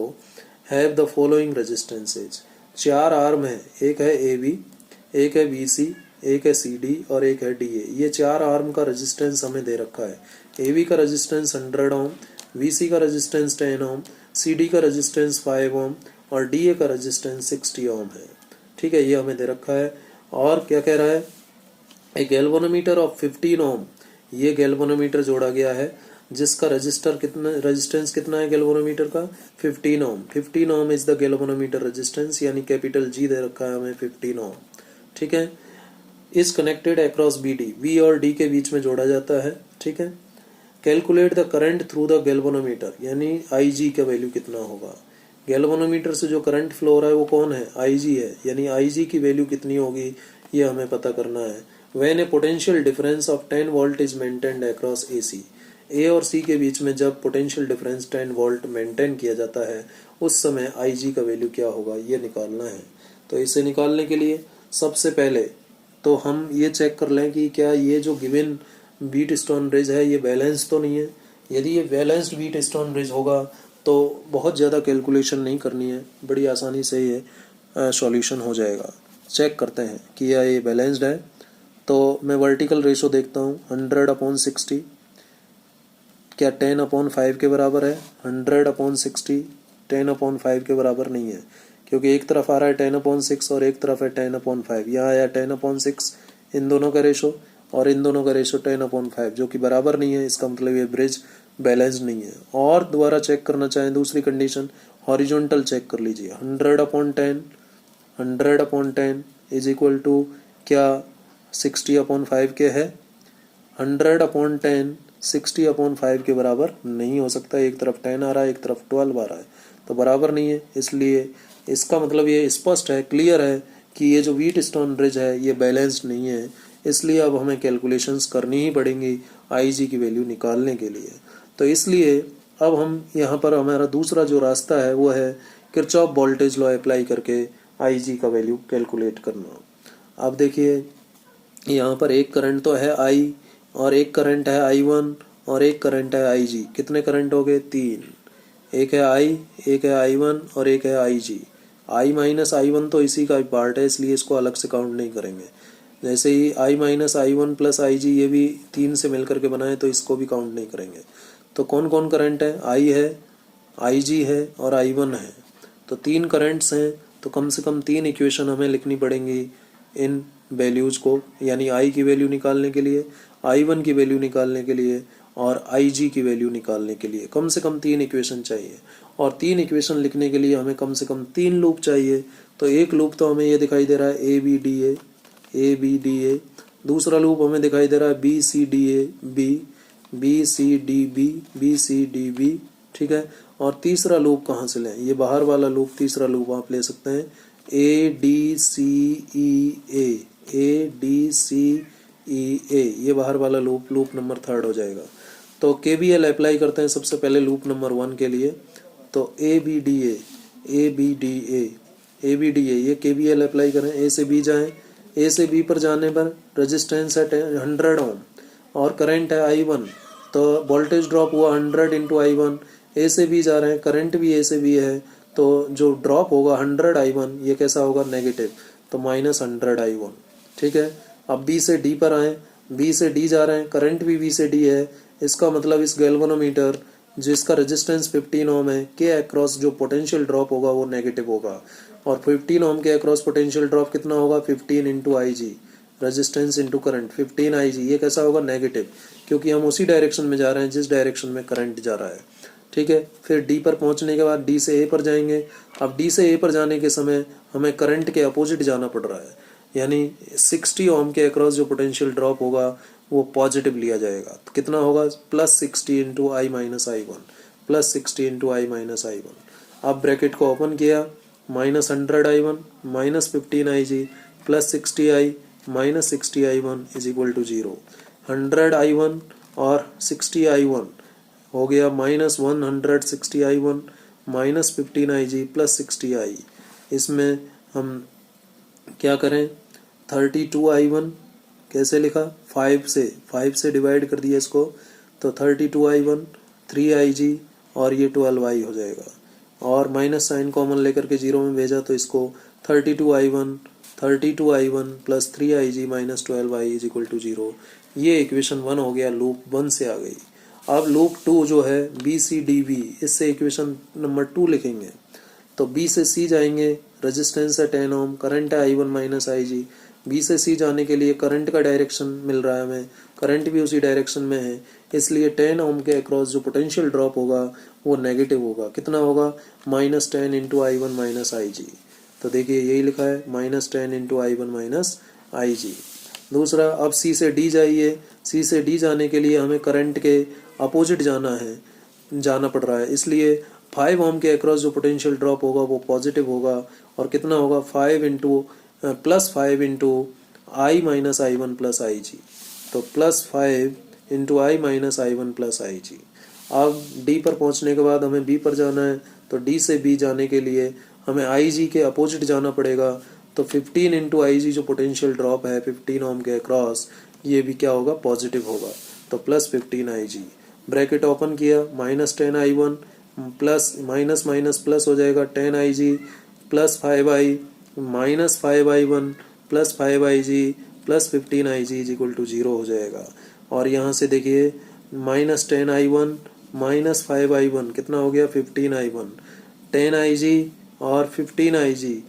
have the following resistances. 4 arm है, एक है AB, एक है BC, एक है CD और एक है DA। ये 4 आर्म का रेजिस्टेंस हमें दे रखा है। AB का रेजिस्टेंस 100 ओम, BC का रेजिस्टेंस 10 ओम, CD का रेजिस्टेंस 5 ओम और DA का रेजिस्टेंस 60 ओम है। ठीक है, ये हमें दे रखा है। और क्या कह रहा है, ए गैल्वेनोमीटर ऑफ 15 ओम, ये गैल्वेनोमीटर जोड़ा गया है जिसका रेजिस्टेंस कितना है गैल्वेनोमीटर का, 15 ओम। 15 ओम इज द गैल्वेनोमीटर रेजिस्टेंस, यानी कैपिटल G दे रखा है हमें 15 ओम। ठीक है, is connected across BD, V और D के बीच में जोड़ा जाता है। ठीक है, calculate the current through the galvanometer, यानी IG का वैल्यू कितना होगा। गैल्वेनोमीटर से जो करंट फ्लो हो रहा है वो कौन है, IG है, यानी IG की वैल्यू कितनी होगी ये हमें पता करना है। When A potential difference of 10 volt is maintained across AC, A और C के बीच में जब पोटेंशियल डिफरेंस 10 वोल्ट मेंटेन किया जाता है उस समय IG का वैल्यू क्या होगा ये निकालना है। तो इसे निकालने के लिए सबसे पहले तो हम ये चेक कर लें कि क्या ये जो गिवन बीट स्टोन ब्रिज है ये बैलेंस तो नहीं है। यदि ये बैलेंस्ड बीट स्टोन ब्रिज होगा तो बहुत ज़्यादा कैलकुलेशन नहीं करनी है, बड़ी आसानी से ये सॉल्यूशन हो जाएगा। चेक करते हैं कि ये बैलेंस्ड है। तो मैं वर्टिकल रेशो देखता हूँ, 100/60 क्या 10/5 के बराबर है। 100/60 10/5 के बराबर नहीं है, क्योंकि एक तरफ आ रहा है 10/6 और एक तरफ है 10/5। यहाँ आया 10/6 इन दोनों का रेशो और इन दोनों का रेशो 10/5 जो कि बराबर नहीं है। इसका मतलब ये ब्रिज बैलेंस्ड नहीं है। और दोबारा चेक करना चाहें दूसरी कंडीशन, हॉरिजॉन्टल चेक कर लीजिए। 100/10 इज इक्वल टू क्या 60/5 के है। 100/10 60/5 के बराबर नहीं हो सकता। एक तरफ 10 आ रहा है एक तरफ 12 आ रहा है, तो बराबर नहीं है। इसलिए इसका मतलब ये स्पष्ट है, क्लियर है कि ये जो व्हीट स्टोन ब्रिज है ये बैलेंस्ड नहीं है। इसलिए अब हमें कैलकुलेशंस करनी ही पड़ेंगी IG की वैल्यू निकालने के लिए। तो इसलिए अब हम यहाँ पर हमारा दूसरा जो रास्ता है वो है किरचॉफ वोल्टेज लॉ अप्लाई करके IG का वैल्यू कैलकुलेट करना। अब देखिए यहाँ पर एक करंट तो है I और एक करंट है I1 और एक करंट है IG। कितने करंट हो गए, 3। एक है I, एक है I1 और एक है IG। I माइनस I1 तो इसी का पार्ट है, इसलिए इसको अलग से काउंट नहीं करेंगे। जैसे ही I minus I1 plus IG ये भी 3 से मिलकर के बनाए तो इसको भी काउंट नहीं करेंगे। तो कौन कौन करंट है, I है, IG है और I1 है। तो 3 करंट्स हैं, तो कम से कम 3 इक्वेशन हमें लिखनी पड़ेंगी इन वैल्यूज़ को, यानी I की वैल्यू निकालने के लिए, I1 की वैल्यू निकालने के लिए और IG की वैल्यू निकालने के लिए कम से कम 3 इक्वेशन चाहिए। और 3 इक्वेशन लिखने के लिए हमें कम से कम 3 लूप चाहिए। तो एक लूप तो हमें ये दिखाई दे रहा है ABDA, दूसरा लूप हमें दिखाई दे रहा है BCDB, ठीक है। और तीसरा लूप कहाँ से लें, ये बाहर वाला लूप तीसरा लूप आप ले सकते हैं ADCEA, ये बाहर वाला लूप नंबर 3 हो जाएगा। तो KVL अप्लाई करते हैं सबसे पहले लूप नंबर 1 के लिए। तो ABDA ये KVL अप्लाई करें। A से B जाएं, A से B पर जाने पर रेजिस्टेंस है 100 ओम और करंट है I1, तो वोल्टेज ड्रॉप हुआ 100 इंटू I1। A से B जा रहे हैं, करंट भी A से B है, तो जो ड्रॉप होगा 100 I1 ये कैसा होगा, नेगेटिव, तो -100 I1, ठीक है। अब B से D पर आए, B से D जा रहे हैं, करंट भी B से D है। इसका मतलब इस गैल्वेनोमीटर जिसका रेजिस्टेंस 15 ओम है के अक्रॉस जो पोटेंशियल ड्रॉप होगा वो नेगेटिव होगा। और 15 ओम के अक्रॉस पोटेंशियल ड्रॉप कितना होगा, 15 into IG, resistance into current 15 IG, ये कैसा होगा, नेगेटिव, क्योंकि हम उसी डायरेक्शन में जा रहे हैं जिस डायरेक्शन में करंट जा रहा है, ठीक है। फिर D पर पहुंचने के बाद D से A पर जाएंगे। अब D से A पर जाने के समय हमें करंट के अपोजिट जाना पड़ रहा है, यानी 60 ओम के अक्रॉस जो पोटेंशियल ड्रॉप होगा वो पॉजिटिव लिया जाएगा। तो कितना होगा, +60 into I minus I1, +60 into I minus I1। अब ब्रैकेट को ओपन किया, -100 I1 -15 IG plus 60I minus 60I1 is equal to 0। 100 I1 और 60 I1 हो गया -160 I1 minus 15 IG plus 60I। इसमें हम क्या करें, 32 I1 कैसे लिखा, 5 से डिवाइड कर दिया इसको, तो 32 I1 3 IG और ये 12I हो जाएगा। और माइनस साइन कॉमन लेकर के 0 में भेजा तो इसको 32 I1 plus 3 IG minus 12I is equal to 0। ये इक्वेशन 1 हो गया, लूप 1 से आ गई। अब लूप 2 जो है BCDB, इससे इक्वेशन नंबर 2 लिखेंगे। तो B से C जाएंगे, रेजिस्टेंस है 10 ओम, करंट है I1 माइनस IG। B से C जाने के लिए करंट का डायरेक्शन मिल रहा है हमें, करंट भी उसी डायरेक्शन में है, इसलिए 10 ओम के अक्रॉस जो पोटेंशियल ड्रॉप होगा वो नेगेटिव होगा। कितना होगा, -10 इंटू I1 माइनस IG। तो देखिए यही लिखा है, -10 इंटू I1 माइनस IG। दूसरा, अब C से D जाइए, सी से डी जाने के लिए हमें करंट के अपोजिट जाना पड़ रहा है, इसलिए 5 ओम के अक्रॉस जो पोटेंशियल ड्रॉप होगा वो पॉजिटिव होगा। और कितना होगा, 5 into +5 into I minus I one plus I G. तो +5 into I minus I one plus I G. अब डी पर पहुंचने के बाद हमें बी पर जाना है, तो डी से बी जाने के लिए हमें आई जी के अपोजिट जाना पड़ेगा। तो 15 इंटू आई जी जो पोटेंशियल ड्रॉप है 15 ओम के अक्रॉस, ये भी क्या होगा, पॉजिटिव होगा। तो +15 आई जी, ब्रैकेट ओपन किया, -10 I one plus minus minus plus हो जाएगा 10 I G plus 5 I minus 5 I one plus 5 I G plus 15 I G is equal to 0 हो जाएगा। और यहाँ से देखिए -10 I one minus 5 I one कितना हो गया, 15 आई वन, 10 आई जी और 15 आई जी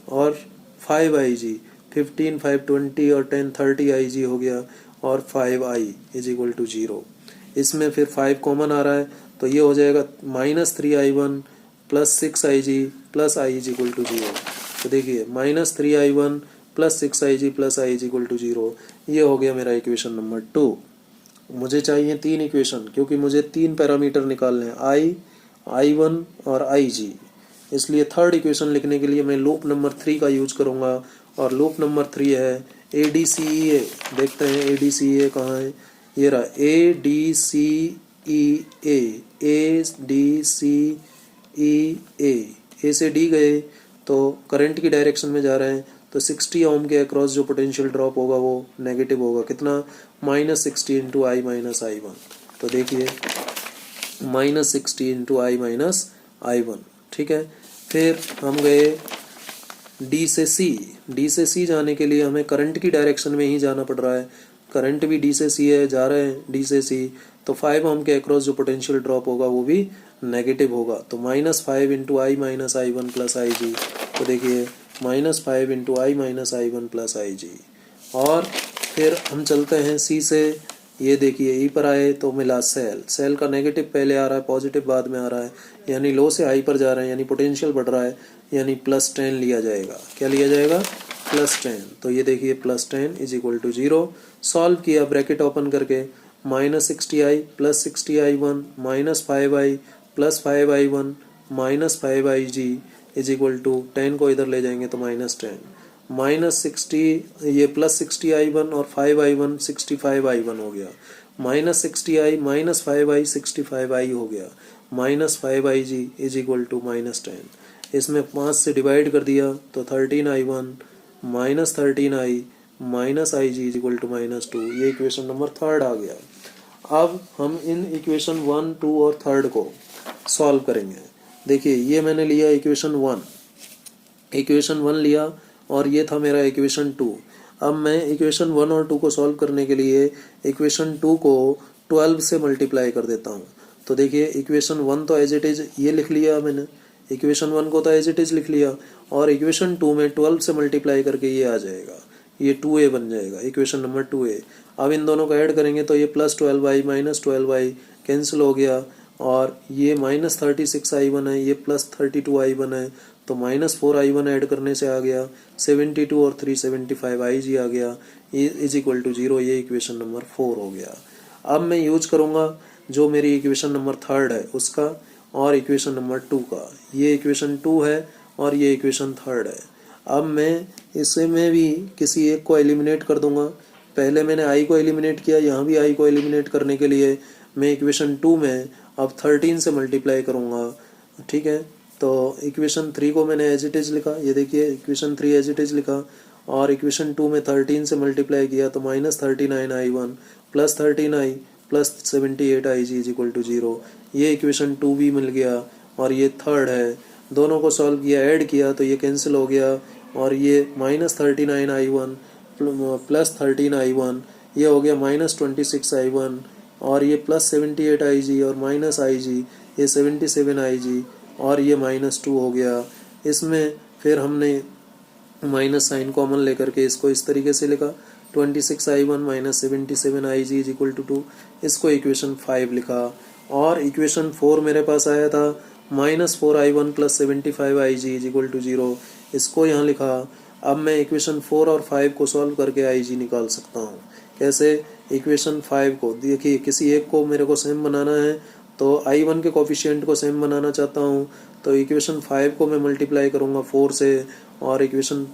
और 5 आई जी, 15 5 20 और 10 30 आई जी हो गया और 5 आई इज इक्वल टू 0। इसमें फिर 5 कॉमन आ रहा है, तो ये हो जाएगा -3 I one plus 6 I G plus I is equal to 0। तो देखिए -3 I one plus 6 I G plus I is equal to 0, ये हो गया मेरा इक्वेशन नंबर 2। मुझे चाहिए 3 इक्वेशन, क्योंकि मुझे 3 पैरामीटर निकालने हैं, आई वन और आई जी। इसलिए थर्ड इक्वेशन लिखने के लिए मैं लूप नंबर 3 का यूज करूंगा, और लूप नंबर 3 है ADCEA। देखते हैं ADCEA कहाँ है, ये रहा ADCEA, ए से डी गए तो करंट की डायरेक्शन में जा रहे हैं, तो 60 ओम के अक्रॉस जो पोटेंशियल ड्रॉप होगा वो नेगेटिव होगा, कितना, -60 into I minus I one. तो देखिए -60 into I minus I one, ठीक है। फिर हम गए डी से सी जाने के लिए हमें करंट की डायरेक्शन में ही जाना पड़ रहा है, करंट भी डी से सी है, जा रहे हैं डी से सी, तो 5 ओम के अक्रॉस जो पोटेंशियल ड्रॉप होगा वो भी नेगेटिव होगा। तो -5 into I minus I one plus I G. तो देखिए -5 into I minus I one plus I G. और फिर हम चलते हैं सी से, ये देखिए ई पर आए तो मिला सेल का नेगेटिव पहले आ रहा है, पॉजिटिव बाद में आ रहा है, यानी लो से हाई पर जा रहे हैं, यानी पोटेंशियल बढ़ रहा है, यानी +10 लिया जाएगा। क्या लिया जाएगा, +10। तो ये देखिए +10 इज इक्वल टू 0। सॉल्व किया ब्रैकेट ओपन करके, -60 I plus 60 I one minus 5 I plus 5 I one minus 5 I G is equal to 10 को इधर ले जाएंगे तो -10, -60 ये +60 आई वन और 5 आई वन 65 आई वन हो गया, -60 आई माइनस 5 आई 65 आई हो गया, -5 I G is equal to -10। इसमें 5 से डिवाइड कर दिया तो 13 I one minus 13 I minus I G is equal to -2। ये इक्वेशन नंबर 3 आ गया। अब हम इन इक्वेशन 1, 2 और 3 को सॉल्व करेंगे। देखिए ये मैंने लिया इक्वेशन 1 लिया और ये था मेरा इक्वेशन 2। अब मैं इक्वेशन 1 और 2 को सॉल्व करने के लिए इक्वेशन 2 को 12 से मल्टीप्लाई कर देता हूँ। तो देखिए इक्वेशन 1 तो एज इट इज ये लिख लिया मैंने, इक्वेशन 1 को तो एज इट इज लिख लिया, और इक्वेशन 2 में 12 से मल्टीप्लाई करके ये आ जाएगा, ये 2a बन जाएगा, इक्वेशन नंबर 2a। अब इन दोनों को ऐड करेंगे तो ये +12i माइनस 12i कैंसिल हो गया, और ये -36i1 है, ये +32i1 है, तो -4i1 ऐड करने से आ गया 72 और 3 75i आ गया, इज इक्वल टू 0। ये इक्वेशन नंबर 4 हो गया। अब मैं यूज करूँगा जो मेरी इक्वेशन नंबर 3 है उसका और इक्वेशन नंबर 2 का। ये इक्वेशन 2 है और ये इक्वेशन 3 है। अब मैं इसे में भी किसी एक को एलिमिनेट कर दूंगा। पहले मैंने i को एलिमिनेट किया, यहाँ भी i को एलिमिनेट करने के लिए मैं इक्वेशन 2 में अब 13 से मल्टीप्लाई करूँगा, ठीक है। तो इक्वेशन 3 को मैंने एज इट इज लिखा, ये देखिए इक्वेशन 3 एज इट इज लिखा, और इक्वेशन 2 में 13 से मल्टीप्लाई किया तो -39i1 plus 13i plus 78i G is equal to 0। ये इक्वेशन 2 भी मिल गया, और ये 3 है। दोनों को सॉल्व किया, ऐड किया तो ये कैंसिल हो गया, और ये -39i1 प्लस 13i1 ये हो गया -26i1, और ये +78i और -ig ये 77i और ये -2 हो गया। इसमें फिर हमने माइनस साइन कॉमन लेकर के इसको इस तरीके से लिखा, 26i1 minus 77ig is equal to 2। इसको इक्वेशन 5 लिखा, और इक्वेशन 4 मेरे पास आया था -4i1 plus 75ig is equal to 0। इसको यहाँ लिखा। अब मैं इक्वेशन 4 और 5 को सॉल्व करके ig निकाल सकता हूँ। कैसे, इक्वेशन 5 को देखिए, किसी एक को मेरे को सेम बनाना है तो I1 के कोफिशिएंट को सेम बनाना चाहता हूँ, तो इक्वेशन 5 को मैं मल्टीप्लाई करूँगा 4 से, और इक्वेशन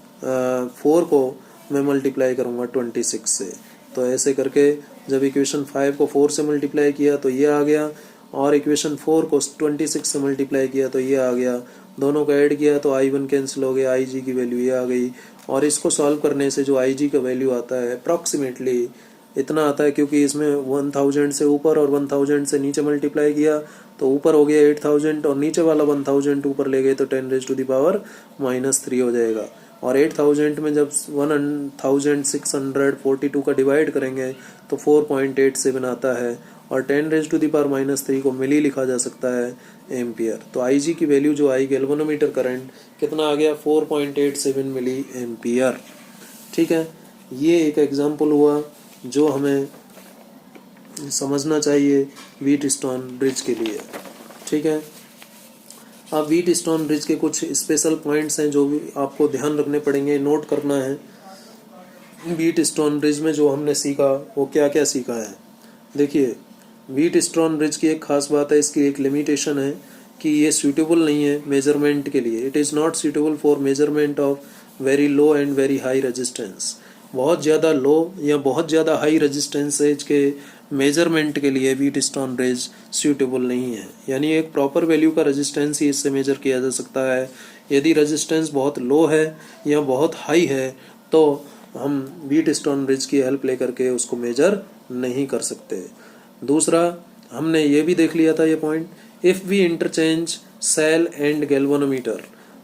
4 को मैं मल्टीप्लाई करूँगा 26 से। तो ऐसे करके जब इक्वेशन 5 को 4 से मल्टीप्लाई किया तो ये आ गया, और इक्वेशन 4 को 26 से मल्टीप्लाई किया तो ये आ गया। दोनों को ऐड किया तो I1 कैंसिल हो गया, IG की वैल्यू ये आ गई। और इसको सॉल्व करने से जो IG का वैल्यू आता है अप्रॉक्सीमेटली इतना आता है, क्योंकि इसमें 1000 से ऊपर और 1000 से नीचे मल्टीप्लाई किया तो ऊपर हो गया 8000 और नीचे वाला 1000 ऊपर ले गए तो 10⁻³ हो जाएगा। और 8000 में जब 1642 का डिवाइड करेंगे तो 4.87 आता है, और 10⁻³ को मिली लिखा जा सकता है एम्पियर। तो IG की वैल्यू जो आई गैल्वेनोमीटर करंट कितना आ गया, 4.87 मिली एम्पियर। ठीक है, ये एक एग्जाम्पल हुआ जो हमें समझना चाहिए व्हीटस्टोन ब्रिज के लिए। ठीक है, अब व्हीटस्टोन ब्रिज के कुछ स्पेशल पॉइंट्स हैं जो भी आपको ध्यान रखने पड़ेंगे, नोट करना है। व्हीटस्टोन ब्रिज में जो हमने सीखा वो क्या क्या सीखा है। देखिए, व्हीटस्टोन ब्रिज की एक खास बात है, इसकी एक लिमिटेशन है कि ये सूटेबल नहीं है मेजरमेंट के लिए। It is not suitable for measurement of very low and very high resistance. बहुत ज़्यादा लो या बहुत ज़्यादा हाई रेजिस्टेंसेज के मेजरमेंट के लिए व्हीटस्टोन ब्रिज सूटेबल नहीं है। यानी एक प्रॉपर वैल्यू का रेजिस्टेंस ही इससे मेजर किया जा सकता है। यदि रेजिस्टेंस बहुत लो है या बहुत हाई है तो हम व्हीटस्टोन ब्रिज की हेल्प लेकर के उसको मेजर नहीं कर सकते। दूसरा, हमने ये भी देख लिया था ये point, if we interchange cell and galvanometer,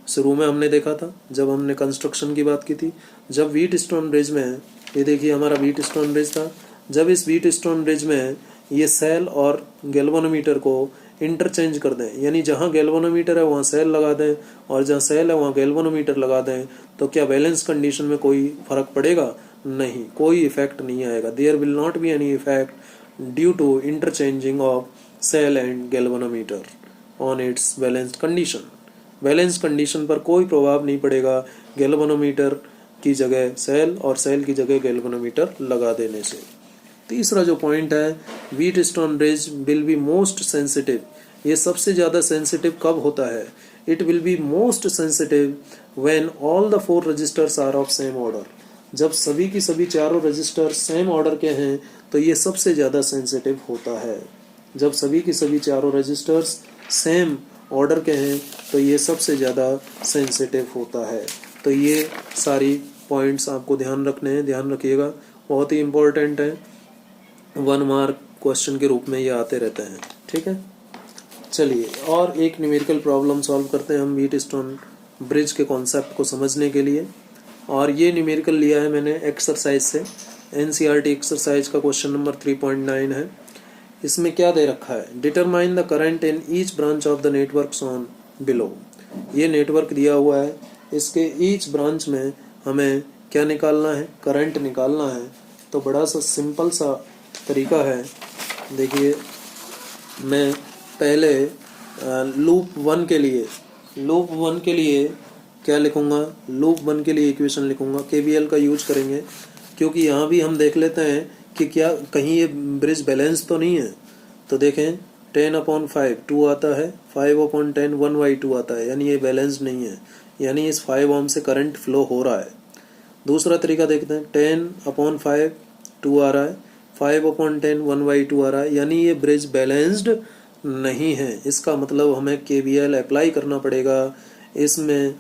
शुरू में हमने देखा था जब हमने कंस्ट्रक्शन की बात की थी। जब व्हीटस्टोन ब्रिज में, ये देखिए हमारा व्हीटस्टोन ब्रिज था, जब इस व्हीटस्टोन ब्रिज में ये सेल और गैल्वेनोमीटर को इंटरचेंज कर दें, यानी जहाँ गैल्वेनोमीटर है वहाँ सेल लगा दें और जहाँ सेल है वहाँ गैल्वेनोमीटर लगा दें, तो क्या बैलेंस कंडीशन में कोई फर्क पड़ेगा? नहीं, कोई इफेक्ट नहीं आएगा। There will not be any effect due to interchanging of cell and galvanometer on its balance condition. Balance condition पर कोई प्रभाव नहीं पड़ेगा गैल्वेनोमीटर की जगह सेल और सेल की जगह गैल्वेनोमीटर लगा देने से। तीसरा जो पॉइंट है, Wheatstone bridge will be most sensitive. ये सबसे ज़्यादा सेंसिटिव कब होता है? It will be most sensitive when all the 4 resistors are of same order. जब सभी की सभी चारों रजिस्टर सेम ऑर्डर के हैं तो ये सबसे ज़्यादा सेंसिटिव होता है। जब सभी की सभी चारों रजिस्टर्स सेम ऑर्डर के हैं तो ये सबसे ज़्यादा सेंसिटिव होता है। तो ये सारी पॉइंट्स आपको ध्यान रखने हैं, ध्यान रखिएगा, बहुत ही इम्पोर्टेंट है। 1 मार्क क्वेश्चन के रूप में ये आते रहते हैं। ठीक है, चलिए और एक न्यूमेरिकल प्रॉब्लम सॉल्व करते हैं हम व्हीटस्टोन ब्रिज के कॉन्सेप्ट को समझने के लिए। और ये न्यूमेरिकल लिया है मैंने एक्सरसाइज से, NCERT एक्सरसाइज का क्वेश्चन नंबर 3.9 है। इसमें क्या दे रखा है, determine the current in each branch of the network on below. ये नेटवर्क दिया हुआ है, इसके ईच ब्रांच में हमें क्या निकालना है, करंट निकालना है। तो बड़ा सा सिंपल सा तरीका है। देखिए, मैं पहले लूप 1 के लिए क्या लिखूंगा, लूप 1 के लिए इक्वेशन लिखूंगा, KVL का यूज करेंगे, क्योंकि यहाँ भी हम देख लेते हैं कि क्या कहीं ये ब्रिज बैलेंस तो नहीं है। तो देखें 10/5 2 आता है, 5/10 1/2 आता है, यानी ये बैलेंस नहीं है, यानी इस 5 ओम से करंट फ्लो हो रहा है। दूसरा तरीका देखते हैं, 10/5 2 आ रहा है, 5/10 1/2 आ रहा है, यानी ये ब्रिज बैलेंस्ड नहीं है। इसका मतलब हमें KVL अप्लाई करना पड़ेगा इसमें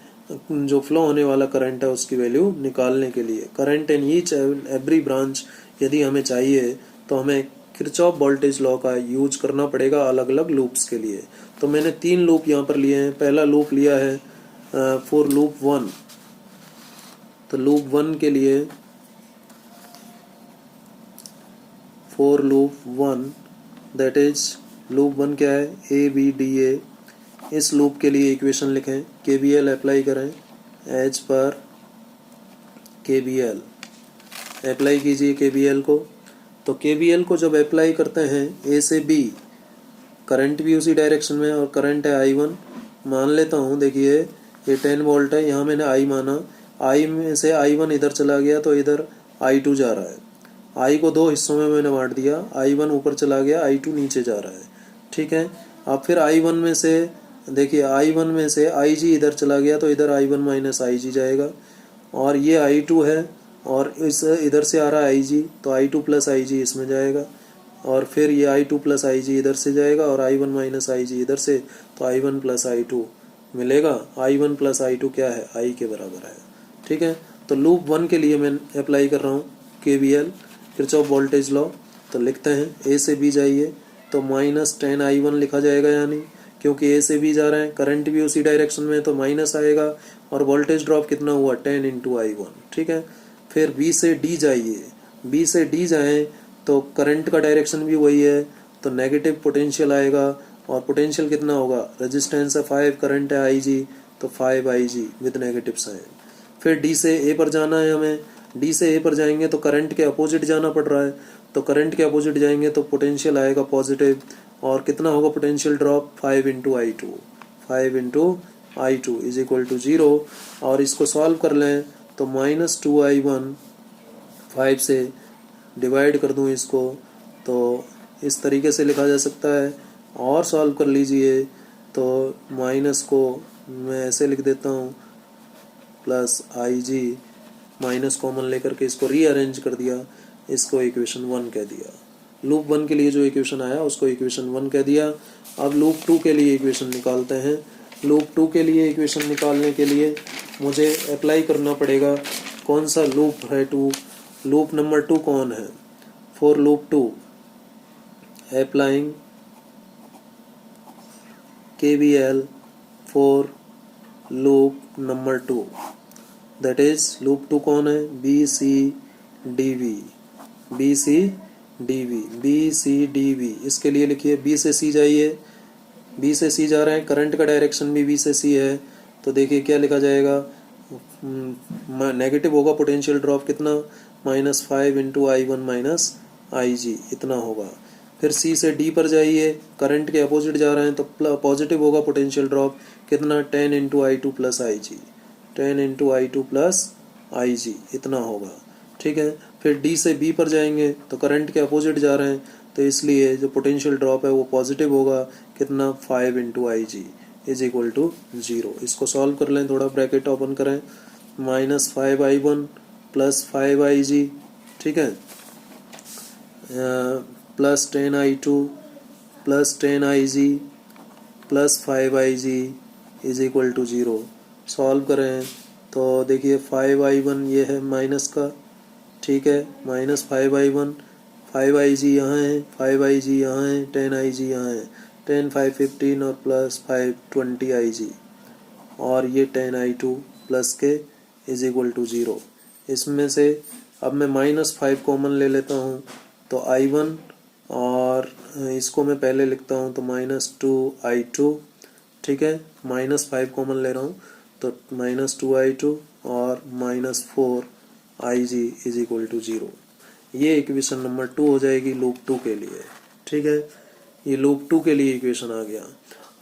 जो फ्लो होने वाला करंट है उसकी वैल्यू निकालने के लिए। Current in each every branch यदि हमें चाहिए तो हमें किरचॉफ वोल्टेज लॉ का यूज करना पड़ेगा अलग अलग लूप्स के लिए। तो मैंने 3 लूप यहाँ पर लिए हैं। पहला लूप लिया है फॉर लूप 1। तो लूप 1 के लिए, for loop 1 that is loop 1 क्या है, ABDA। इस लूप के लिए इक्वेशन लिखें, KVL अप्लाई करें, एज पर KVL अप्लाई कीजिए KVL को। तो KVL को जब अप्लाई करते हैं A से B, करंट भी उसी डायरेक्शन में और करंट है I1 मान लेता हूँ। देखिए ये 10 वोल्ट है, यहाँ मैंने I माना, I में से I1 इधर चला गया तो इधर I2 जा रहा है। आई को दो हिस्सों में मैंने बांट दिया, I1 ऊपर चला गया, I2 नीचे जा रहा है, ठीक है। अब फिर I1 में से देखिए, I1 में से IG इधर चला गया तो इधर I1 माइनस IG जाएगा, और ये I2 है और इस इधर से आ रहा है IG, तो I2 प्लस IG इसमें जाएगा, और फिर ये I2 प्लस IG इधर से जाएगा और I1 माइनस IG इधर से, तो I1 प्लस I2 मिलेगा। I1 प्लस I2 क्या है, I के बराबर है, ठीक है। तो लूप 1 के लिए मैं अप्लाई कर रहा हूँ KVL, किरचॉफ वोल्टेज लॉ। तो लिखते हैं, A से B जाइए तो माइनस 10I1 लिखा जाएगा, यानी क्योंकि A से B जा रहे हैं, करंट भी उसी डायरेक्शन में है तो माइनस आएगा, और वोल्टेज ड्रॉप कितना हुआ, 10 इंटू I1, ठीक है। फिर B से D जाइए, B से D जाएं तो करंट का डायरेक्शन भी वही है, तो नेगेटिव पोटेंशियल आएगा, और पोटेंशियल कितना होगा, रेजिस्टेंस है 5, करंट है IG, तो 5IG विद नेगेटिव साइन। फिर D से A पर जाना है हमें, D से A पर जाएंगे तो करंट के अपोजिट जाना पड़ रहा है, तो करंट के अपोजिट जाएंगे तो पोटेंशियल आएगा पॉजिटिव, और कितना होगा potential drop, 5 into I2, 5 into I2 is equal to 0। और इसको सॉल्व कर लें तो माइनस 2I1, 5 से डिवाइड कर दूं इसको तो इस तरीके से लिखा जा सकता है, और सॉल्व कर लीजिए तो माइनस को मैं ऐसे लिख देता हूँ, प्लस IG, माइनस कॉमन लेकर के इसको रीअरेंज कर दिया, इसको इक्वेशन 1 कह दिया। लूप 1 के लिए जो इक्वेशन आया उसको इक्वेशन 1 कह दिया। अब लूप 2 के लिए इक्वेशन निकालते हैं। लूप 2 के लिए इक्वेशन निकालने के लिए मुझे अप्लाई करना पड़ेगा, कौन सा लूप है 2, लूप नंबर 2 कौन है, for loop 2 applying KVL for loop number 2, that is loop 2 कौन है, BCDV, BCDV। इसके लिए लिखिए, B से C जाइए, B से C जा रहे हैं, करंट का डायरेक्शन भी B से C है, तो देखिए क्या लिखा जाएगा, नेगेटिव होगा पोटेंशियल ड्रॉप कितना, -5 इंटू I1 माइनस IG, इतना होगा। फिर C से D पर जाइए, करंट के अपोजिट जा रहे हैं तो पॉजिटिव होगा पोटेंशियल ड्रॉप कितना, 10 into I2 plus IG, 10 into I2 plus IG, इतना होगा, ठीक है। फिर D से B पर जाएंगे तो करंट के अपोजिट जा रहे हैं तो इसलिए जो पोटेंशियल ड्रॉप है वो पॉजिटिव होगा कितना, 5 into IG is equal to 0। इसको सॉल्व कर लें, थोड़ा ब्रैकेट ओपन करें, -5I1 प्लस 5IG, ठीक है, plus 10I2 plus 10IG plus 5IG is equal to 0। Solve करें तो देखिए 5I1 ये है माइनस का, ठीक है, -5I1, 5IG यहाँ है, 5IG यहाँ है, 10IG यहाँ है, 10 5 15 और प्लस 5 20IG, और ये 10I2 प्लस के इज इक्वल टू 0। इसमें से अब मैं -5 कॉमन ले लेता हूँ तो I1, और इसको मैं पहले लिखता हूँ तो -2I2, ठीक है, -5 कॉमन ले रहा हूँ तो -2I2 और -4IG इज इक्वल टू 0। ये इक्वेशन नंबर 2 हो जाएगी लूप 2 के लिए, ठीक है। ये लूप 2 के लिए इक्वेशन आ गया।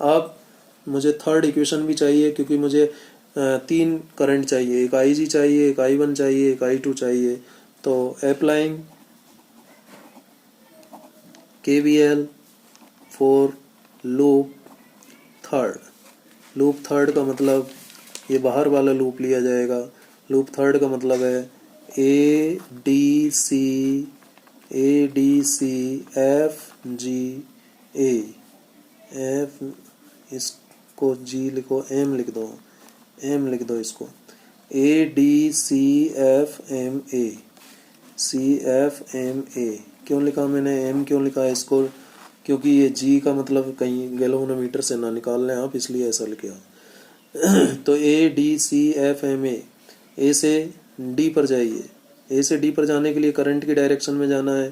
अब मुझे थर्ड इक्वेशन भी चाहिए, क्योंकि मुझे 3 करंट चाहिए, एक IG चाहिए, एक I1 चाहिए, एक I2 चाहिए। तो applying KVL for loop third. Loop third का मतलब ये बाहर वाला लूप लिया जाएगा। लूप थर्ड का मतलब है ADC FGA, F इसको G लिखो, M लिख दो, M लिख दो इसको, ADCFMA, CFMA। क्यों लिखा मैंने, M क्यों लिखा है इसको, क्योंकि ये G का मतलब कहीं गैलोमीटर से ना निकाल लें आप, इसलिए ऐसा लिखा। तो ADCFMA, A से D पर जाइए, A से D पर जाने के लिए करंट की डायरेक्शन में जाना है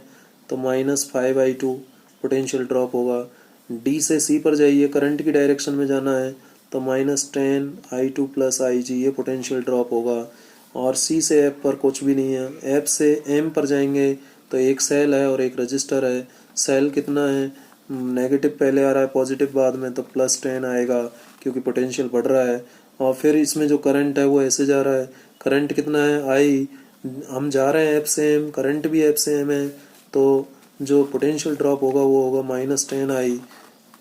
तो -5I2 पोटेंशियल ड्रॉप होगा। D से C पर जाइए, करंट की डायरेक्शन में जाना है तो -10I2 प्लस IG, ये पोटेंशियल ड्रॉप होगा। और C से F पर कुछ भी नहीं है। F से M पर जाएंगे तो एक सेल है और एक रजिस्टर है। सेल कितना है, नेगेटिव पहले आ रहा है, पॉजिटिव बाद में, तो +10 आएगा क्योंकि पोटेंशियल बढ़ रहा है। और फिर इसमें जो करंट है वो ऐसे जा रहा है, करंट कितना है I, हम जा रहे हैं एफ से एम, करंट भी एफ से एम है, तो जो पोटेंशियल ड्रॉप होगा वो होगा -10I,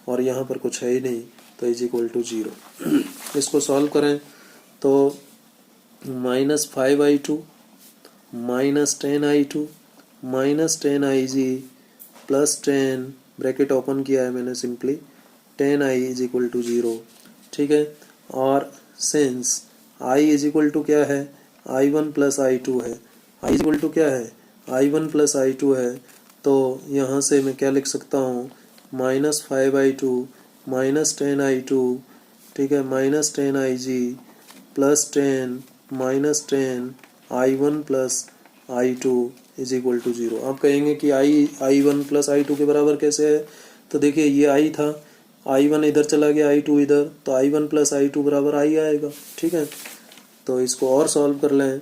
और यहाँ पर कुछ है ही नहीं, तो इज इक्वल टू 0। इसको सॉल्व करें तो -5I2 -10I2 -10Ig plus 10, bracket open किया है मैंने simply, 10I is equal to 0। ठीक है, और since I is equal to क्या है, I1 प्लस I2 है, I इज इक्वल टू क्या है, I1 प्लस I2 है, तो यहाँ से मैं क्या लिख सकता हूँ, -5I2 -10I2, ठीक है, -10Ig plus 10 -10 I1 plus I2 is equal to 0। आप कहेंगे कि I1 प्लस I2 के बराबर कैसे है, तो देखिए ये I था, I1 इधर चला गया, I2 इधर, तो I1 प्लस I2 बराबर I आएगा। ठीक है, तो इसको और सॉल्व कर लें,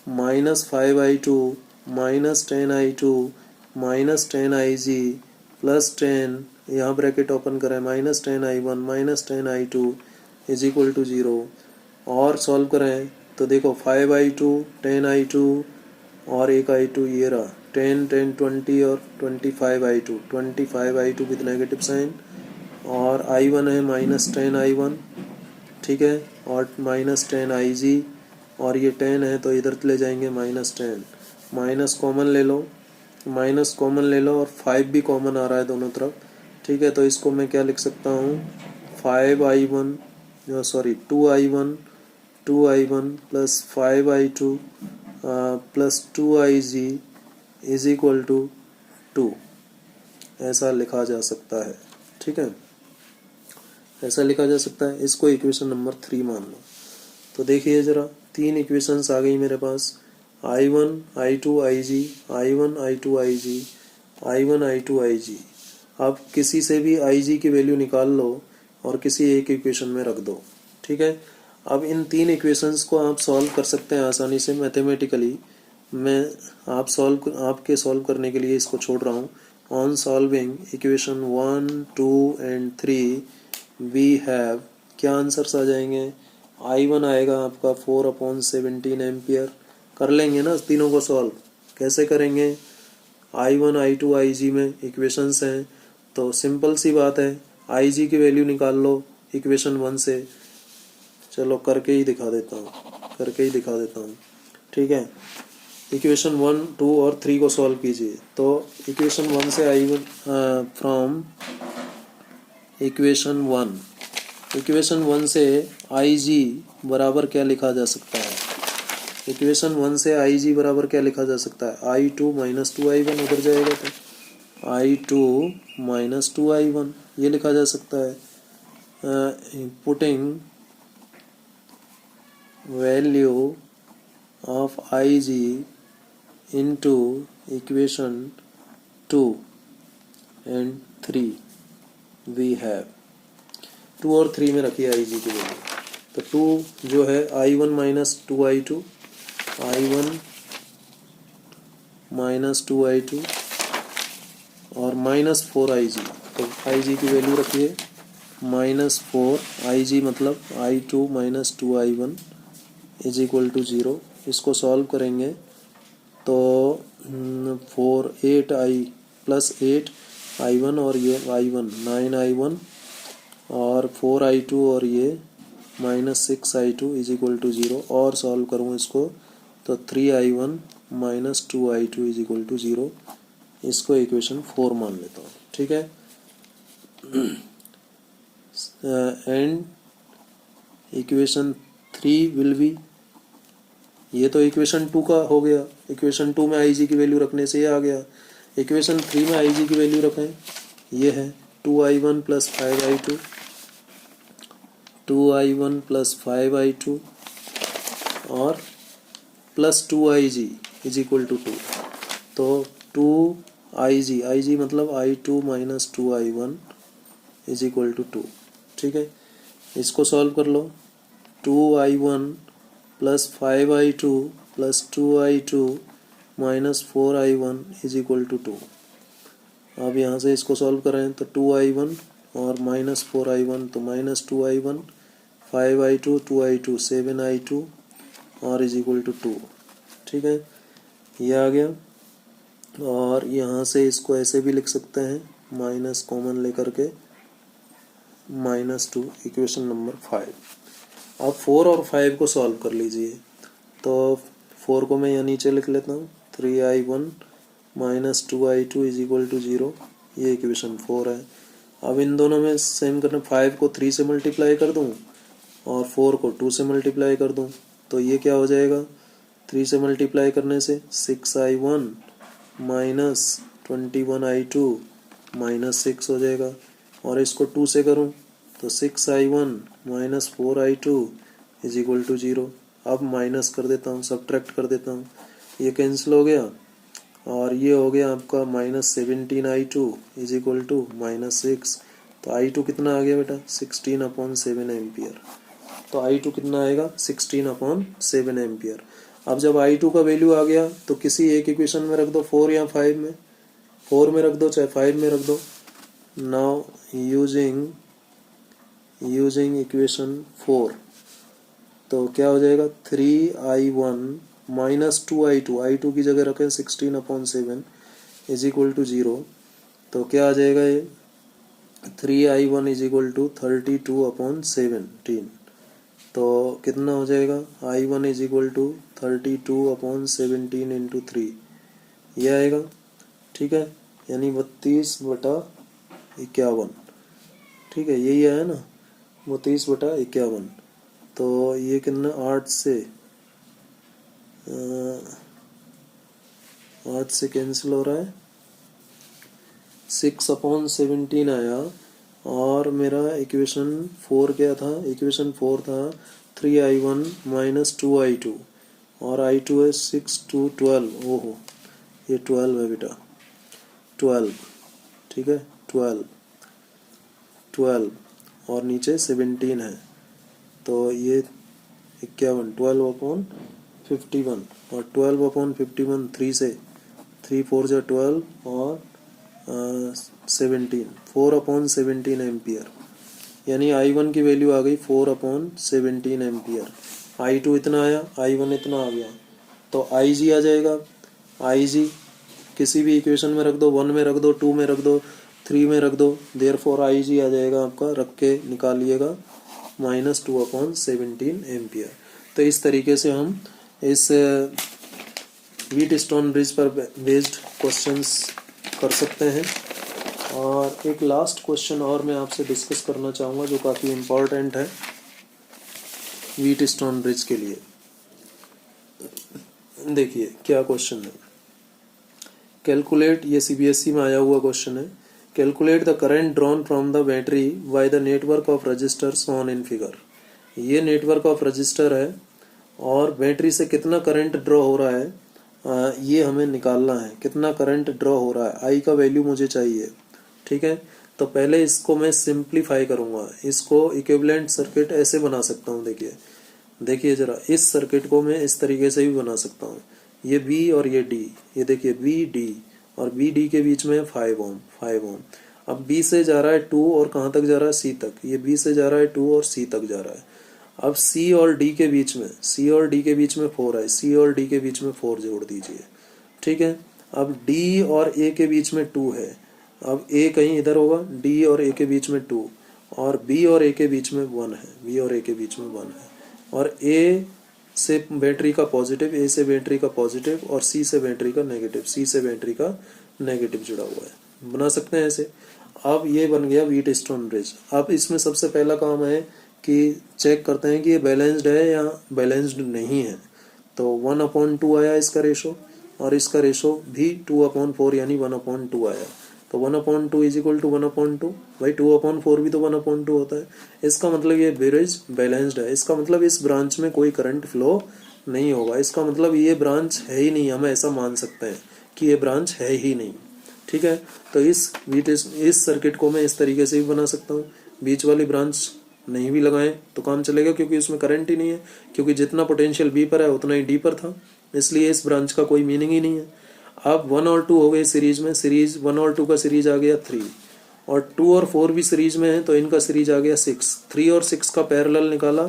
-5I2 -10I2 -10Ig प्लस 10, यहाँ ब्रैकेट ओपन करें, -10I1 -10I2 is equal to 0, और सॉल्व करें तो देखो 5I2 10I2 और एक I2 ये रहा, 10 10 20 और 25I2 विद नेगेटिव साइन, और I1 है -10I1, ठीक है, और -10Ig, और ये 10 है तो इधर ले जाएंगे -10, माइनस कॉमन ले लो, और 5 भी कॉमन आ रहा है दोनों तरफ। ठीक है, तो इसको मैं क्या लिख सकता हूँ, 2I1 plus 5I2 plus 2Ig is equal to 2, ऐसा लिखा जा सकता है। ठीक है, ऐसा लिखा जा सकता है। इसको इक्वेशन नंबर 3 मान लो। तो देखिए जरा, 3 इक्वेशंस आ गई मेरे पास, I1 I2 Ig, I1 I2 Ig, I1 I2 Ig। अब किसी से भी Ig की वैल्यू निकाल लो और किसी एक इक्वेशन में रख दो। ठीक है, अब इन 3 इक्वेशंस को आप सॉल्व कर सकते हैं आसानी से मैथमेटिकली। मैं आपके सॉल्व करने के लिए इसको छोड़ रहा हूँ। On solving equation 1, 2 and 3 we have, क्या आंसर्स आ जाएंगे, I1 आएगा आपका 4/17 एम्पियर। कर लेंगे ना तीनों को सॉल्व, कैसे करेंगे, I1 I2 Ig में इक्वेशंस हैं, तो सिंपल सी बात है, Ig की वैल्यू निकाल लो इक्वेशन 1 से। चलो करके ही दिखा देता हूँ, ठीक है। इक्वेशन 1, 2 और 3 को सॉल्व कीजिए। तो इक्वेशन 1 से I1 फ्रॉम इक्वेशन 1 से Ig बराबर क्या लिखा जा सकता है, इक्वेशन 1 से Ig बराबर क्या लिखा जा सकता है, I2 माइनस 2I1, उधर जाएगा तो I2 माइनस 2I1 ये लिखा जा सकता है। Putting value of Ig into equation 2 and 3 we have, 2 और 3 में रखिए Ig की वैल्यू। तो 2 जो है I1 minus 2I2, I1 minus 2I2 और माइनस 4Ig। तो Ig की वैल्यू रखिए -4, Ig मतलब I2 minus 2I1 is equal to 0। इसको सॉल्व करेंगे तो 8I प्लस 8I1 और ये I1 9I1 और 4I2 और ये -6I2 इज इक्वल टू 0। और सॉल्व करूँ इसको तो 3I1 minus 2I2 is equal to 0। इसको इक्वेशन 4 मान लेता हूँ, ठीक है। एंड इक्वेशन 3 विल बी, ये तो इक्वेशन 2 का हो गया, इक्वेशन 2 में Ig की वैल्यू रखने से ये आ गया। इक्वेशन 3 में Ig की वैल्यू रखें, ये है 2I1 plus 5I2, 2I1 plus 5I2 और plus 2Ig is equal to 2। तो 2Ig मतलब I2 minus 2I1 is equal to 2, ठीक है। इसको सॉल्व कर लो, 2I1 plus 5I2 plus 2I2 minus 4I1 is equal to 2। अब यहाँ से इसको सॉल्व करें तो 2I1 और माइनस 4I1 तो minus 2I1, 5I2 2I2 7I2 और इज इक्वल टू 2, ठीक है, ये आ गया। और यहाँ से इसको ऐसे भी लिख सकते हैं, माइनस कॉमन लेकर के -2, इक्वेशन नंबर 5। अब 4 और 5 को सॉल्व कर लीजिए। तो 4 को मैं यहाँ नीचे लिख लेता हूँ, 3i1 - 2i2 is equal to 0, ये इक्वेशन 4 है। अब इन दोनों में सेम करना, 5 को 3 से मल्टीप्लाई कर दूँ और 4 को 2 से मल्टीप्लाई कर दूँ, तो ये क्या हो जाएगा, 3 से मल्टीप्लाई करने से 6i1 - 21i2 -6 हो जाएगा। और इसको 2 से करूँ तो 6i1 - 4i2 is equal to 0। अब माइनस कर देता हूँ, सब्ट्रैक्ट कर देता हूँ, ये कैंसिल हो गया और ये हो गया आपका -17i2 इज इक्वल टू -6। तो i2 कितना आ गया बेटा, 16/7 एम्पियर। तो i2 कितना आएगा, 16/7 एम्पियर। अब जब i2 का वैल्यू आ गया तो किसी एक इक्वेशन में रख दो, 4 या 5 में, 4 में रख दो चाहे 5 में रख दो। नाउ यूजिंग इक्वेशन 4, तो क्या हो जाएगा, 3i1 - 2i2, i2 की जगह रखें 16/7 इज इक्वल टू 0। तो क्या आ जाएगा, ये 3i1 इज इक्वल टू 32/17। तो कितना हो जाएगा, i1 is equal to 32/17 into 3, ये आएगा। ठीक है, यानी 32/51। ठीक है, यही आया ना, 32/51। तो ये कितना, 8 से कैंसिल हो रहा है, 6/17 आया। और मेरा इक्वेशन 4 क्या था, इक्वेशन 4 था 3i1 - 2i2 और i2 है 6 to 12। ओहो, ये 12 है बेटा, 12। ठीक है, 12 और नीचे 17 है, तो ये 51, 12/51 और 12/51 3 से, 3 4 जा 12 और 17, 4/17 एम्पियर। यानी i1 की वैल्यू आ गई 4/17 एम्पियर। i2 इतना आया, i1 इतना आ गया, तो ig आ जाएगा। ig किसी भी इक्वेशन में रख दो, 1 में रख दो, 2 में रख दो, 3 में रख दो, देयरफॉर ig आ जाएगा आपका, रख के निकालिएगा -2/17 एम्पियर। तो इस तरीके से हम इस व्हीटस्टोन ब्रिज पर बेस्ड क्वेश्चंस कर सकते हैं। और एक लास्ट क्वेश्चन और मैं आपसे डिस्कस करना चाहूँगा जो काफ़ी इम्पोर्टेंट है व्हीटस्टोन ब्रिज के लिए। देखिए क्या क्वेश्चन है, कैलकुलेट, ये CBSE में आया हुआ क्वेश्चन है, calculate the current drawn from the battery by the network of resistors on in figure. ये नेटवर्क ऑफ रजिस्टर है और बैटरी से कितना करंट ड्रॉ हो रहा है, ये हमें निकालना है, कितना करंट ड्रॉ हो रहा है, आई का वैल्यू मुझे चाहिए। ठीक है, तो पहले इसको मैं सिंप्लीफाई करूंगा, इसको इक्विवेलेंट सर्किट ऐसे बना सकता हूँ। देखिए जरा, इस सर्किट को मैं इस तरीके से भी बना सकता हूँ, ये B और ये D, ये देखिए BD और BD के बीच में 5 ओम। अब B से जा रहा है 2 और कहाँ तक जा रहा है, C तक, ये B से जा रहा है 2 और C तक जा रहा है। अब C और D के बीच में 4 है, C और D के बीच में 4 जोड़ दीजिए। ठीक है, अब D और A के बीच में 2 है, अब A कहीं इधर होगा, D और A के बीच में 2 और B और A के बीच में 1 है, और A से बैटरी का पॉजिटिव, A से बैटरी का पॉजिटिव और C से बैटरी का नेगेटिव, जुड़ा हुआ है, बना सकते हैं ऐसे। अब ये बन गया व्हीटस्टोन ब्रिज। अब इसमें सबसे पहला काम है कि चेक करते हैं कि ये बैलेंस्ड है या बैलेंस्ड नहीं है। तो 1/2 आया इसका रेशो और इसका रेशो भी 2/4 यानी 1/2 आया। तो 1/2 इज इक्वल टू 1/2, भाई 2/4 भी तो 1/2 होता है। इसका मतलब ये ब्रिज बैलेंस्ड है, इसका मतलब इस ब्रांच में कोई करंट फ्लो नहीं होगा, इसका मतलब ये ब्रांच है ही नहीं, हम ऐसा मान सकते हैं कि ये ब्रांच है ही नहीं। ठीक है, तो इस सर्किट को मैं इस तरीके से भी बना सकता हूँ, बीच वाली ब्रांच नहीं भी लगाएं तो काम चलेगा क्योंकि उसमें करंट ही नहीं है, क्योंकि जितना पोटेंशियल B पर है उतना ही D पर था, इसलिए इस ब्रांच का कोई मीनिंग ही नहीं है। अब 1 और 2 हो गए सीरीज में, सीरीज 1 और 2 का सीरीज आ गया 3 और 2 और 4 भी सीरीज में है तो इनका सीरीज आ गया 6। 3 और 6 का पैरेलल निकाला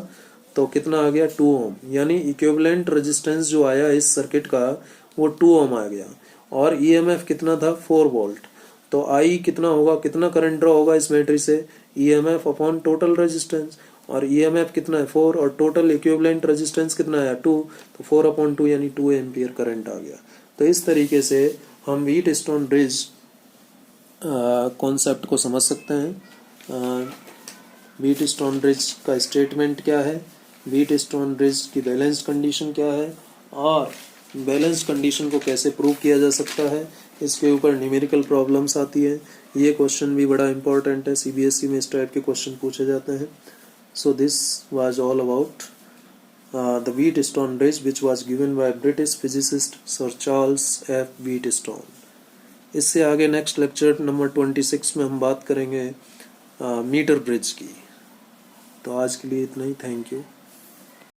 तो कितना आ गया 2 ओम, यानी इक्विवेलेंट रेजिस्टेंस जो आया इस सर्किट का वो 2 ओम आ गया। और ईएमएफ कितना था 4 वोल्ट। तो आई कितना होगा, कितना करंट ड्रॉ होगा इस बैटरी से, ईएमएफ अपॉन टोटल रेजिस्टेंस। और ईएमएफ कितना है 4 और टोटल इक्विवेलेंट रेजिस्टेंस कितना आया 2, तो 4/2 यानी 2 एम्पियर करंट आ गया। तो इस तरीके से हम व्हीटस्टोन ब्रिज कॉन्सेप्ट को समझ सकते हैं। व्हीटस्टोन ब्रिज का स्टेटमेंट क्या है, व्हीटस्टोन ब्रिज की बैलेंस्ड कंडीशन क्या है, और बैलेंस्ड कंडीशन को कैसे प्रूव किया जा सकता है, इसके ऊपर न्यूमेरिकल प्रॉब्लम्स आती है। ये क्वेश्चन भी बड़ा इंपॉर्टेंट है, सीबीएसई में इस टाइप के क्वेश्चन पूछे जाते हैं। So this was all about the Wheatstone bridge which was given by British physicist sir Charles F Wheatstone. इससे आगे नेक्स्ट लेक्चर नंबर 26 में हम बात करेंगे मीटर ब्रिज की। तो आज के लिए इतना ही, थैंक यू।